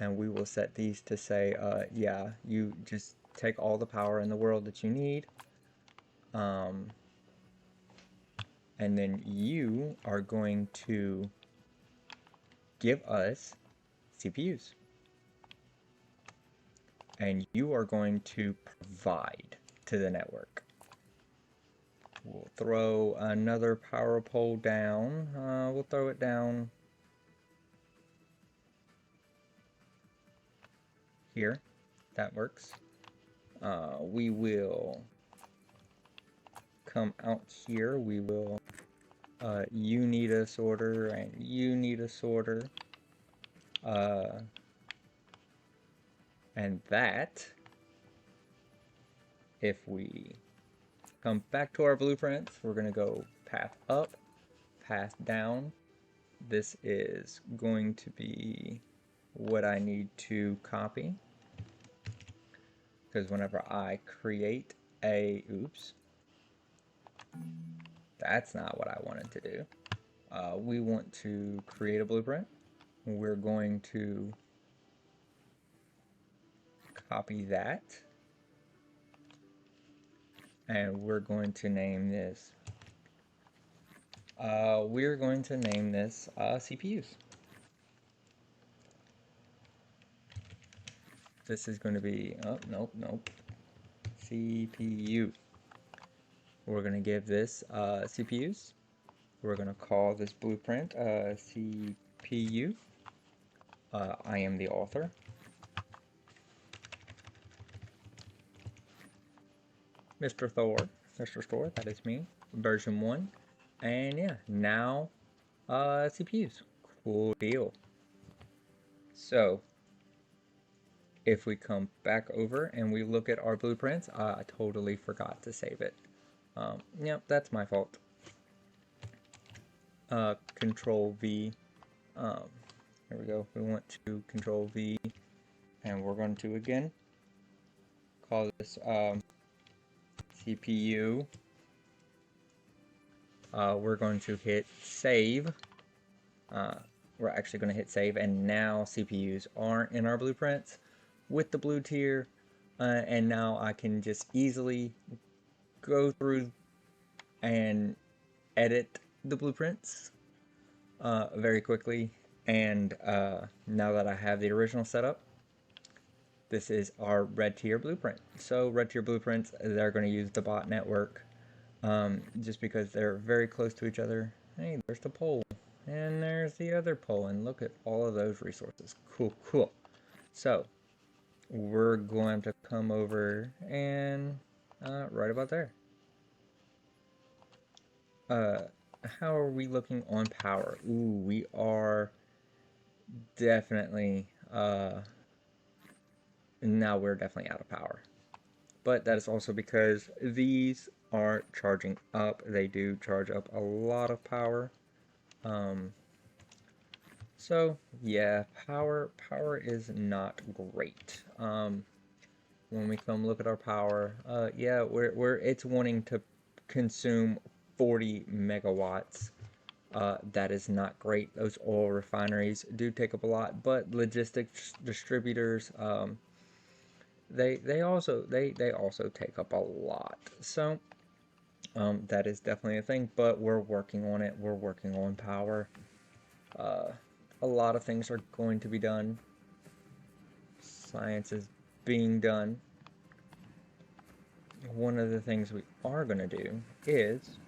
And we will set these to say, yeah, you just take all the power in the world that you need. And then you are going to give us CPUs. And you are going to provide to the network. We'll throw another power pole down. We'll throw it down here. That works. We will come out here. We will you need a sorter and you need a sorter. And that, if we come back to our blueprints, we're going to go path up, path down. This is going to be what I need to copy. Because whenever I create a, oops, that's not what I wanted to do. We want to create a blueprint. We're going to copy that. And we're going to name this. We're going to name this CPUs. This is going to be, oh, nope. CPU. We're going to give this CPUs. We're going to call this blueprint CPU. I am the author. Mr. Thor, that is me. Version 1. And yeah, now CPUs. Cool deal. So, if we come back over and we look at our blueprints, I totally forgot to save it. Yep, that's my fault. Control V. There we go. We want to Control V, and we're going to again call this CPU. We're going to hit save. We're actually going to hit save, and now CPUs aren't in our blueprints with the blue tier, and now I can just easily go through and edit the blueprints very quickly. And now that I have the original setup, this is our red tier blueprint. So red tier blueprints, they're going to use the bot network just because they're very close to each other. Hey, there's the pole, and there's the other pole, and look at all of those resources. Cool, cool. So we're going to come over and right about there. How are we looking on power? Ooh, we are definitely now we're definitely out of power. But that is also because these are charging up. They do charge up a lot of power. So yeah, power is not great. When we come look at our power, yeah, it's wanting to consume 40 megawatts That is not great. Those oil refineries do take up a lot, but logistics distributors, they also take up a lot. So that is definitely a thing. But we're working on it. We're working on power. Uh, a lot of things are going to be done. Science is being done. One of the things we are going to do is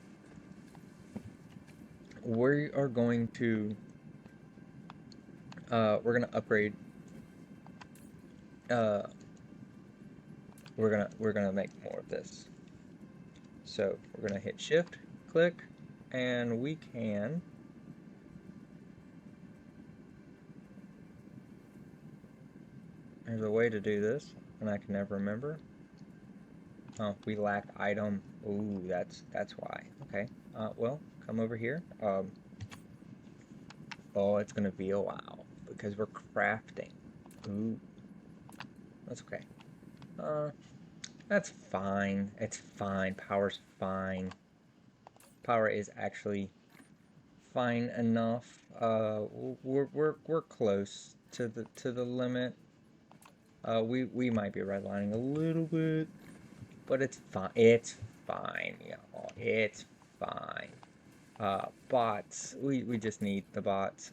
we are going to we're going to upgrade. Uh, we're gonna make more of this. So we're gonna hit Shift, click, and we can. There's a way to do this, and I can never remember. Oh, we lack item. Ooh, that's why. Okay. Well, come over here. Oh, it's gonna be a while because we're crafting. Ooh, that's okay. That's fine. It's fine. Power's fine. Power is actually fine enough. We're close to the limit. We might be redlining a little bit, but it's fine. It's fine, y'all. It's fine. Bots. We just need the bots.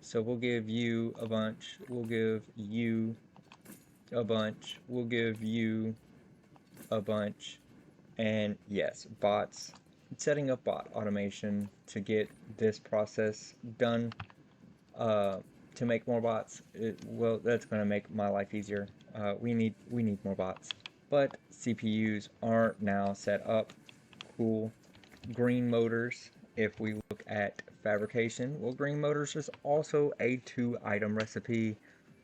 So we'll give you a bunch. We'll give you a bunch. We'll give you a bunch. And yes, bots. Setting up bot automation to get this process done. To make more bots, well, that's going to make my life easier. We need more bots, but CPUs are now set up. Cool. Green motors. If we look at fabrication, well, green motors is also a 2-item recipe,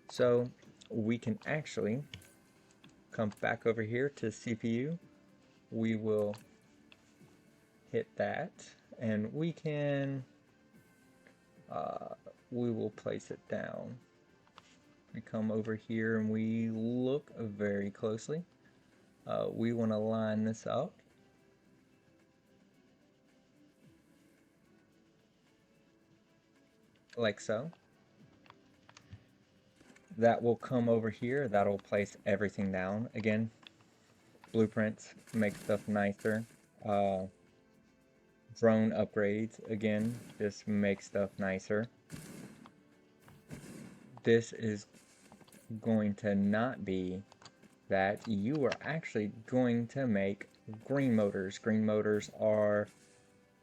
so we can actually come back over here to CPU. We will hit that, and we can. We will place it down. We come over here and we look very closely. We want to line this up. Like so. That will come over here. That'll place everything down. Again, blueprints make stuff nicer. Drone upgrades, again, just make stuff nicer. This is going to not be that. You are actually going to make green motors. Green motors are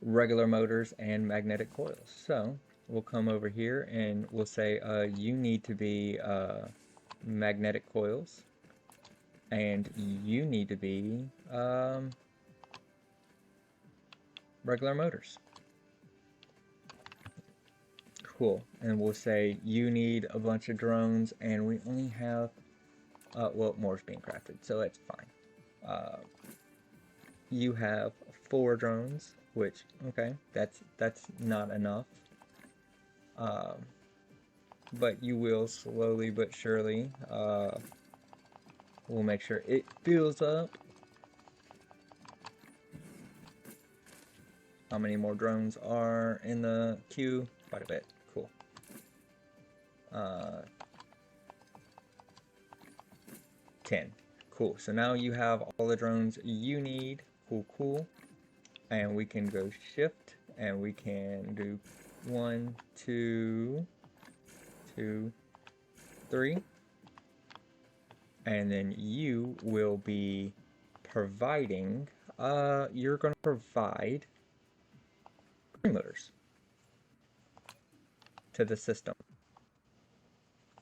regular motors and magnetic coils. So we'll come over here and we'll say you need to be magnetic coils, and you need to be regular motors. Cool. And we'll say you need a bunch of drones, and we only have well, more's being crafted, so it's fine. You have 4 drones, which, okay, that's not enough. But you will slowly but surely, we'll make sure it fills up. How many more drones are in the queue? Quite a bit. Cool. 10. Cool. So now you have all the drones you need. Cool, cool. And we can go shift, and we can do 1, 2, 2, 3. And then you will be providing, you're going to provide green motors to the system.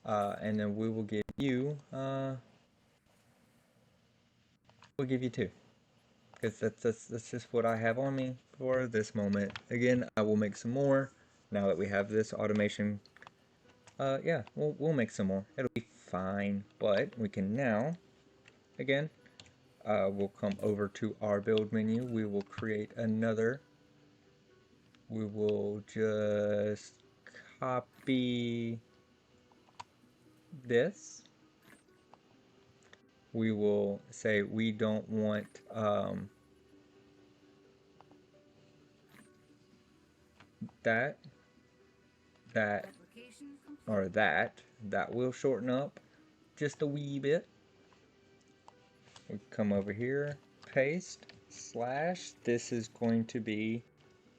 And then we will give you, we'll give you 2. Because that's just what I have on me for this moment. Again, I will make some more now that we have this automation. Yeah, we'll make some more. It'll be fine, but we can now, again, we'll come over to our build menu. We will create another. We will just copy this. We will say we don't want that, that, or that will shorten up just a wee bit. We come over here, paste, slash, this is going to be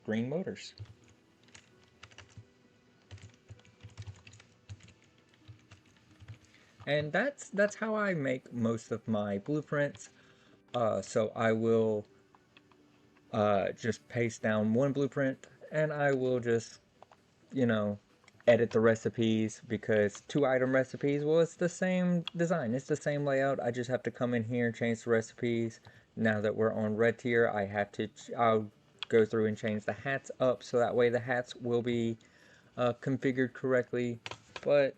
Green Motors. And that's how I make most of my blueprints. So I will just paste down one blueprint, and I will just, you know, edit the recipes, because 2 item recipes, well, it's the same design, it's the same layout. I just have to come in here and change the recipes. Now that we're on red tier, I'll go through and change the hats up, so that way the hats will be configured correctly. But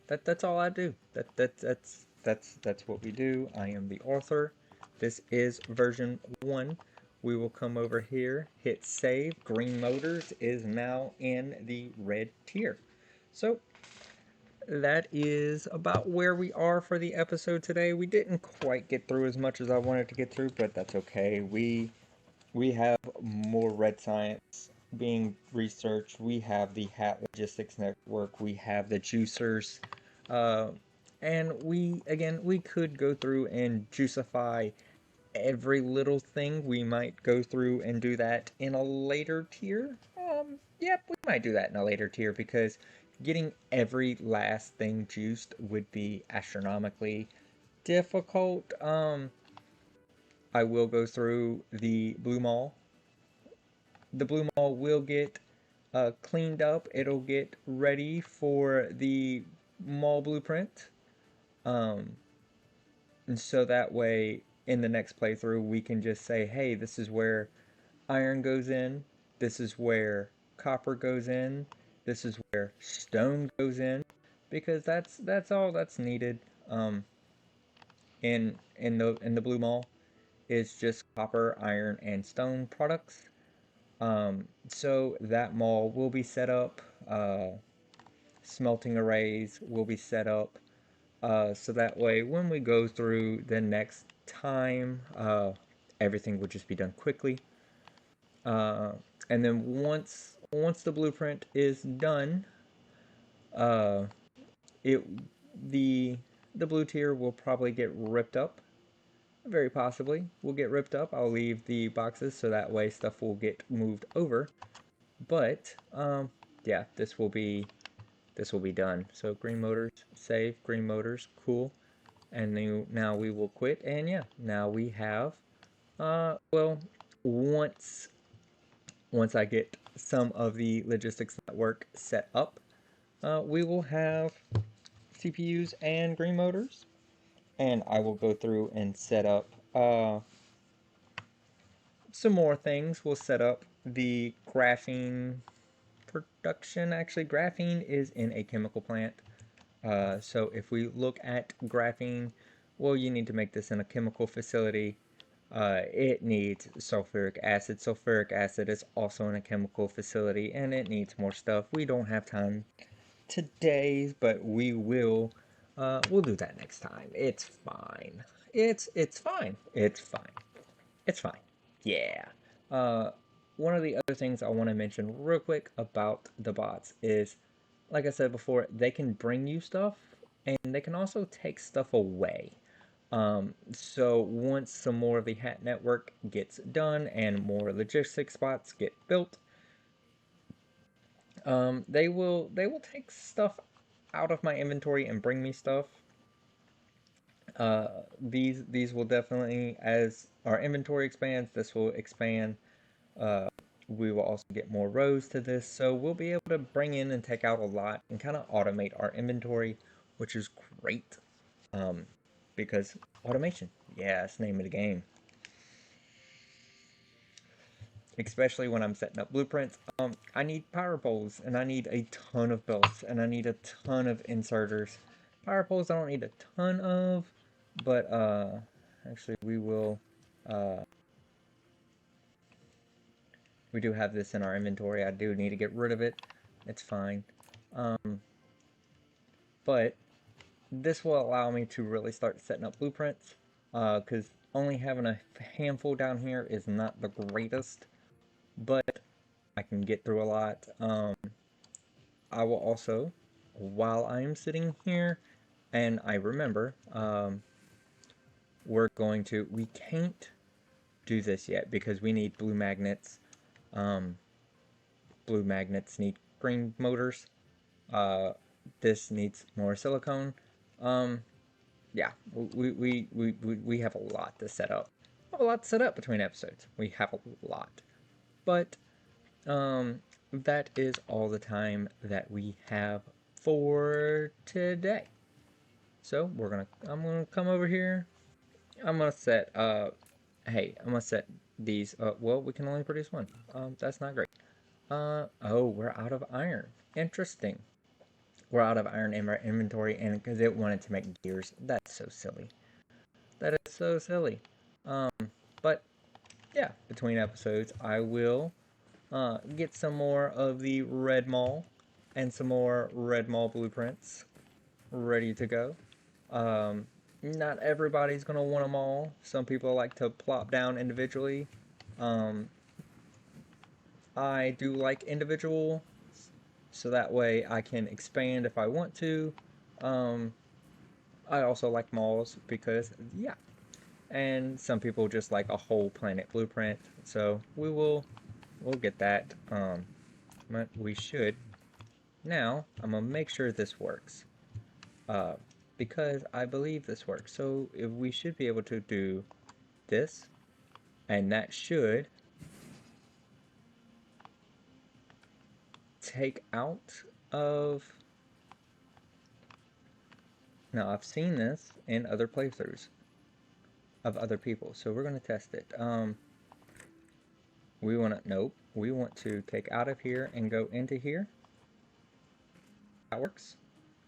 that's all I do. That's what we do. I am the author. This is version 1. We will come over here, hit save. Green Motors is now in the red tier. So that is about where we are for the episode today. We didn't quite get through as much as I wanted to get through, but that's okay. We have more red science being researched. We have the Hat Logistics Network. We have the juicers. Uh, and we could go through and juicify every little thing. We might go through and do that in a later tier. Yep, we might do that in a later tier, because getting every last thing juiced would be astronomically difficult. I will go through the blue mall. The blue mall will get cleaned up. It'll get ready for the mall blueprint. Um, and so that way, in the next playthrough, we can just say, hey, this is where iron goes in. This is where copper goes in. This is where stone goes in, because that's all that's needed. In the blue mall is just copper, iron, and stone products. So that mall will be set up. Smelting arrays will be set up. So that way, when we go through the next time, everything will just be done quickly. Uh, and then once the blueprint is done, uh, it the the blue tier will probably get ripped up. Very possibly will get ripped up. I'll leave the boxes so that way stuff will get moved over. But yeah, this will be done. So Green Motors, save. Green Motors, cool. And now we will quit. And yeah, now we have well, once I get some of the logistics network set up, we will have CPUs and Green Motors, and I will go through and set up some more things. We'll set up the graphene production. Actually, graphene is in a chemical plant. So if we look at graphene, well, you need to make this in a chemical facility. It needs sulfuric acid. Sulfuric acid is also in a chemical facility, and it needs more stuff. We don't have time today, but we'll do that next time. It's fine. It's fine. It's fine. It's fine. Yeah. Uh, One of the other things I want to mention real quick about the bots is, like I said before, they can bring you stuff, and they can also take stuff away. So once some more of the hat network gets done and more logistics spots get built, they will take stuff out of my inventory and bring me stuff. These will definitely, as our inventory expands, this will expand. Uh, we will also get more rows to this, so we'll be able to bring in and take out a lot and kind of automate our inventory, which is great. Because automation, yeah, it's the name of the game. Especially when I'm setting up blueprints. I need power poles, and I need a ton of belts, and I need a ton of inserters. Power poles I don't need a ton of, but actually we do have this in our inventory. I do need to get rid of it. It's fine. But this will allow me to really start setting up blueprints. because only having a handful down here is not the greatest, but I can get through a lot. I will also, while I am sitting here, and I remember, we can't do this yet because we need blue magnets. Um, Blue magnets need green motors. Uh, this needs more silicone. Um, yeah, we have a lot to set up. A lot to set up between episodes. We have a lot. But that is all the time that we have for today. So I'm gonna come over here. I'm gonna set I'm gonna set these well, we can only produce one. That's not great. Oh, we're out of iron. Interesting. We're out of iron in our inventory, and because it wanted to make gears. That's so silly. That is so silly. Um, but yeah, between episodes, I will get some more of the red mall and some more red mall blueprints ready to go. Not everybody's gonna want them all. Some people like to plop down individually. Um, I do like individual, so that way I can expand if I want to. Um, I also like malls because, yeah. And some people just like a whole planet blueprint, so we'll get that. But we should. Now, I'm gonna make sure this works. Uh, because I believe this works. So if we should be able to do this, and that should take out of. Now I've seen this in other playthroughs of other people, so we're gonna test it. We wanna nope. We want to take out of here and go into here. That works.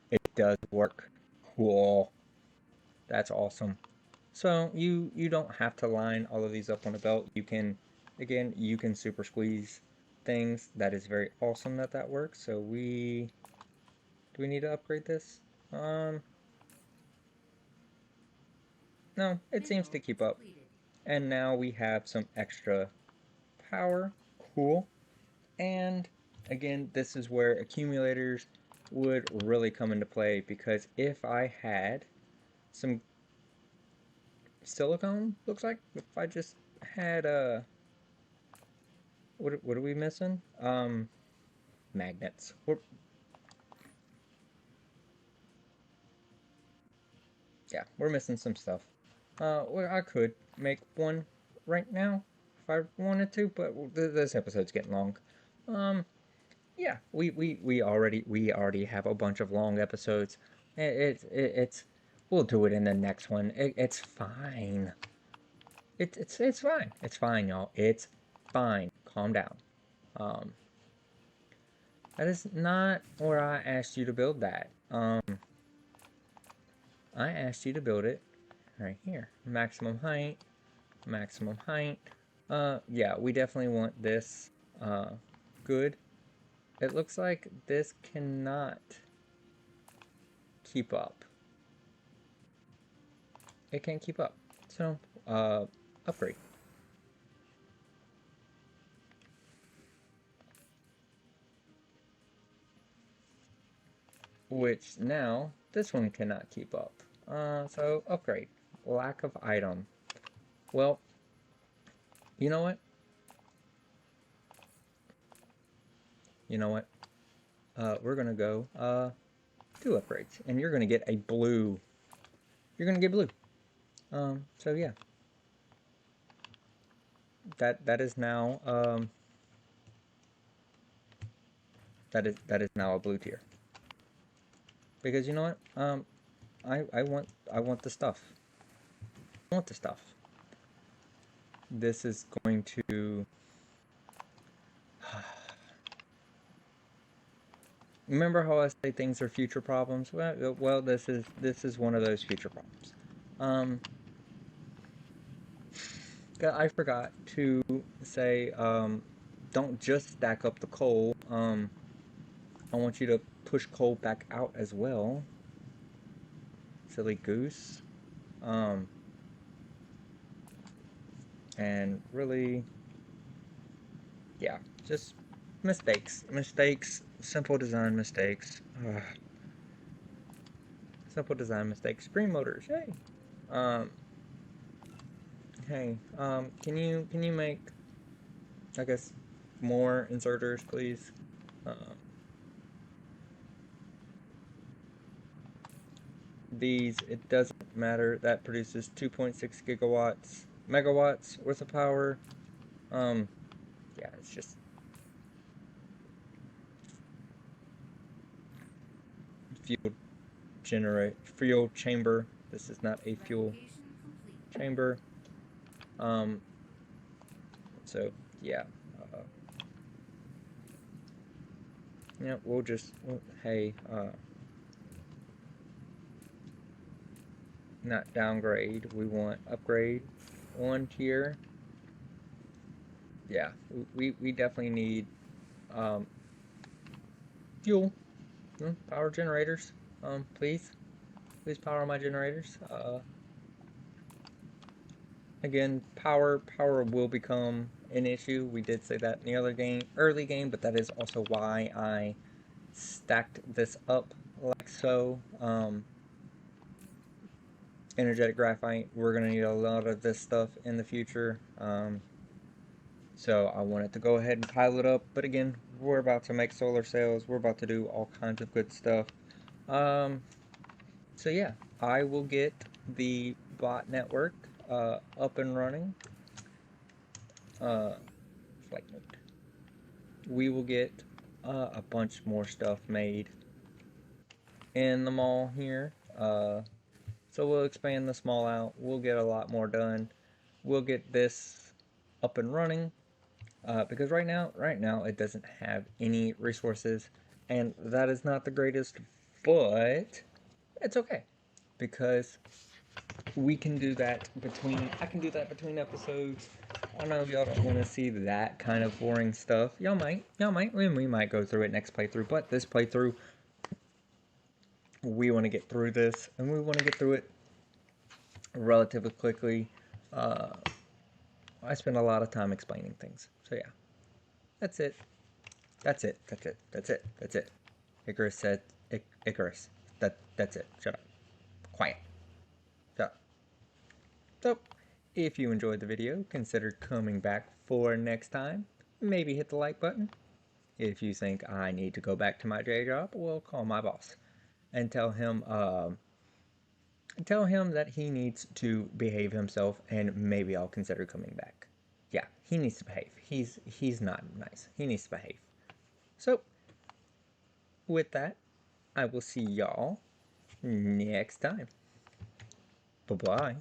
It does work. Cool. That's awesome. So you don't have to line all of these up on a belt. You can, again, you can super squeeze things. That is very awesome that that works. So do we need to upgrade this? No, it seems to keep up. And now we have some extra power. Cool. And again, this is where accumulators would really come into play, because if I had some silicone, looks like, if I just had what are we missing? Magnets. We're missing some stuff. Well, I could make one right now if I wanted to, but this episode's getting long. Um, yeah, we already have a bunch of long episodes. It's we'll do it in the next one. It's fine. It's fine. It's fine, y'all. It's fine. Calm down. Um, that is not where I asked you to build that. I asked you to build it right here. Maximum height. Maximum height. Yeah, we definitely want this. Good. It looks like this cannot keep up. It can't keep up. So, upgrade. Which now, this one cannot keep up. So upgrade. Lack of item. Well, you know what? You know what? We're gonna go, 2 upgrades. And you're gonna get a blue. You're gonna get blue. So yeah. That is now, that is now a blue tier. Because you know what? I want the stuff. I want the stuff. This is going to. Remember how I say things are future problems? Well, this is one of those future problems. I forgot to say, don't just stack up the coal. I want you to push coal back out as well. Silly goose. And really, yeah, just mistakes, simple design mistakes. Ugh. Simple design mistakes. Screen motors, hey. Um, can you make, I guess, more inserters, please? Um, these, it doesn't matter. That produces 2.6 megawatts worth of power. Um, yeah, it's just fuel fuel chamber. This is not a fuel chamber. Um, so yeah, uh, yeah, hey, not downgrade. We want upgrade 1 tier. Yeah, we definitely need um, fuel, power generators. Please power my generators. Again, power will become an issue. We did say that in the other early game, but that is also why I stacked this up like so. Energetic graphite. We're gonna need a lot of this stuff in the future. So I wanted to go ahead and pile it up. But again, we're about to make solar cells. We're about to do all kinds of good stuff. Um, so yeah, I will get the bot network up and running. Uh, Flight note. We will get a bunch more stuff made in the mall here. So we'll expand the mall out. We'll get a lot more done. We'll get this up and running. Because right now it doesn't have any resources, and that is not the greatest, but it's okay because we can do that I can do that between episodes. I know y'all don't want to see that kind of boring stuff. We might go through it next playthrough, but this playthrough, we want to get through this, and we want to get through it relatively quickly. Uh, I spend a lot of time explaining things, so yeah, that's it. That's it. Icarus said, Icarus. That's it. Shut up. Quiet. Shut up. So, if you enjoyed the video, consider coming back for next time. Maybe hit the like button. If you think I need to go back to my day job, well, call my boss and tell him that he needs to behave himself, and maybe I'll consider coming back. Yeah, he needs to behave. He's not nice. He needs to behave. So, with that, I will see y'all next time. Bye-bye.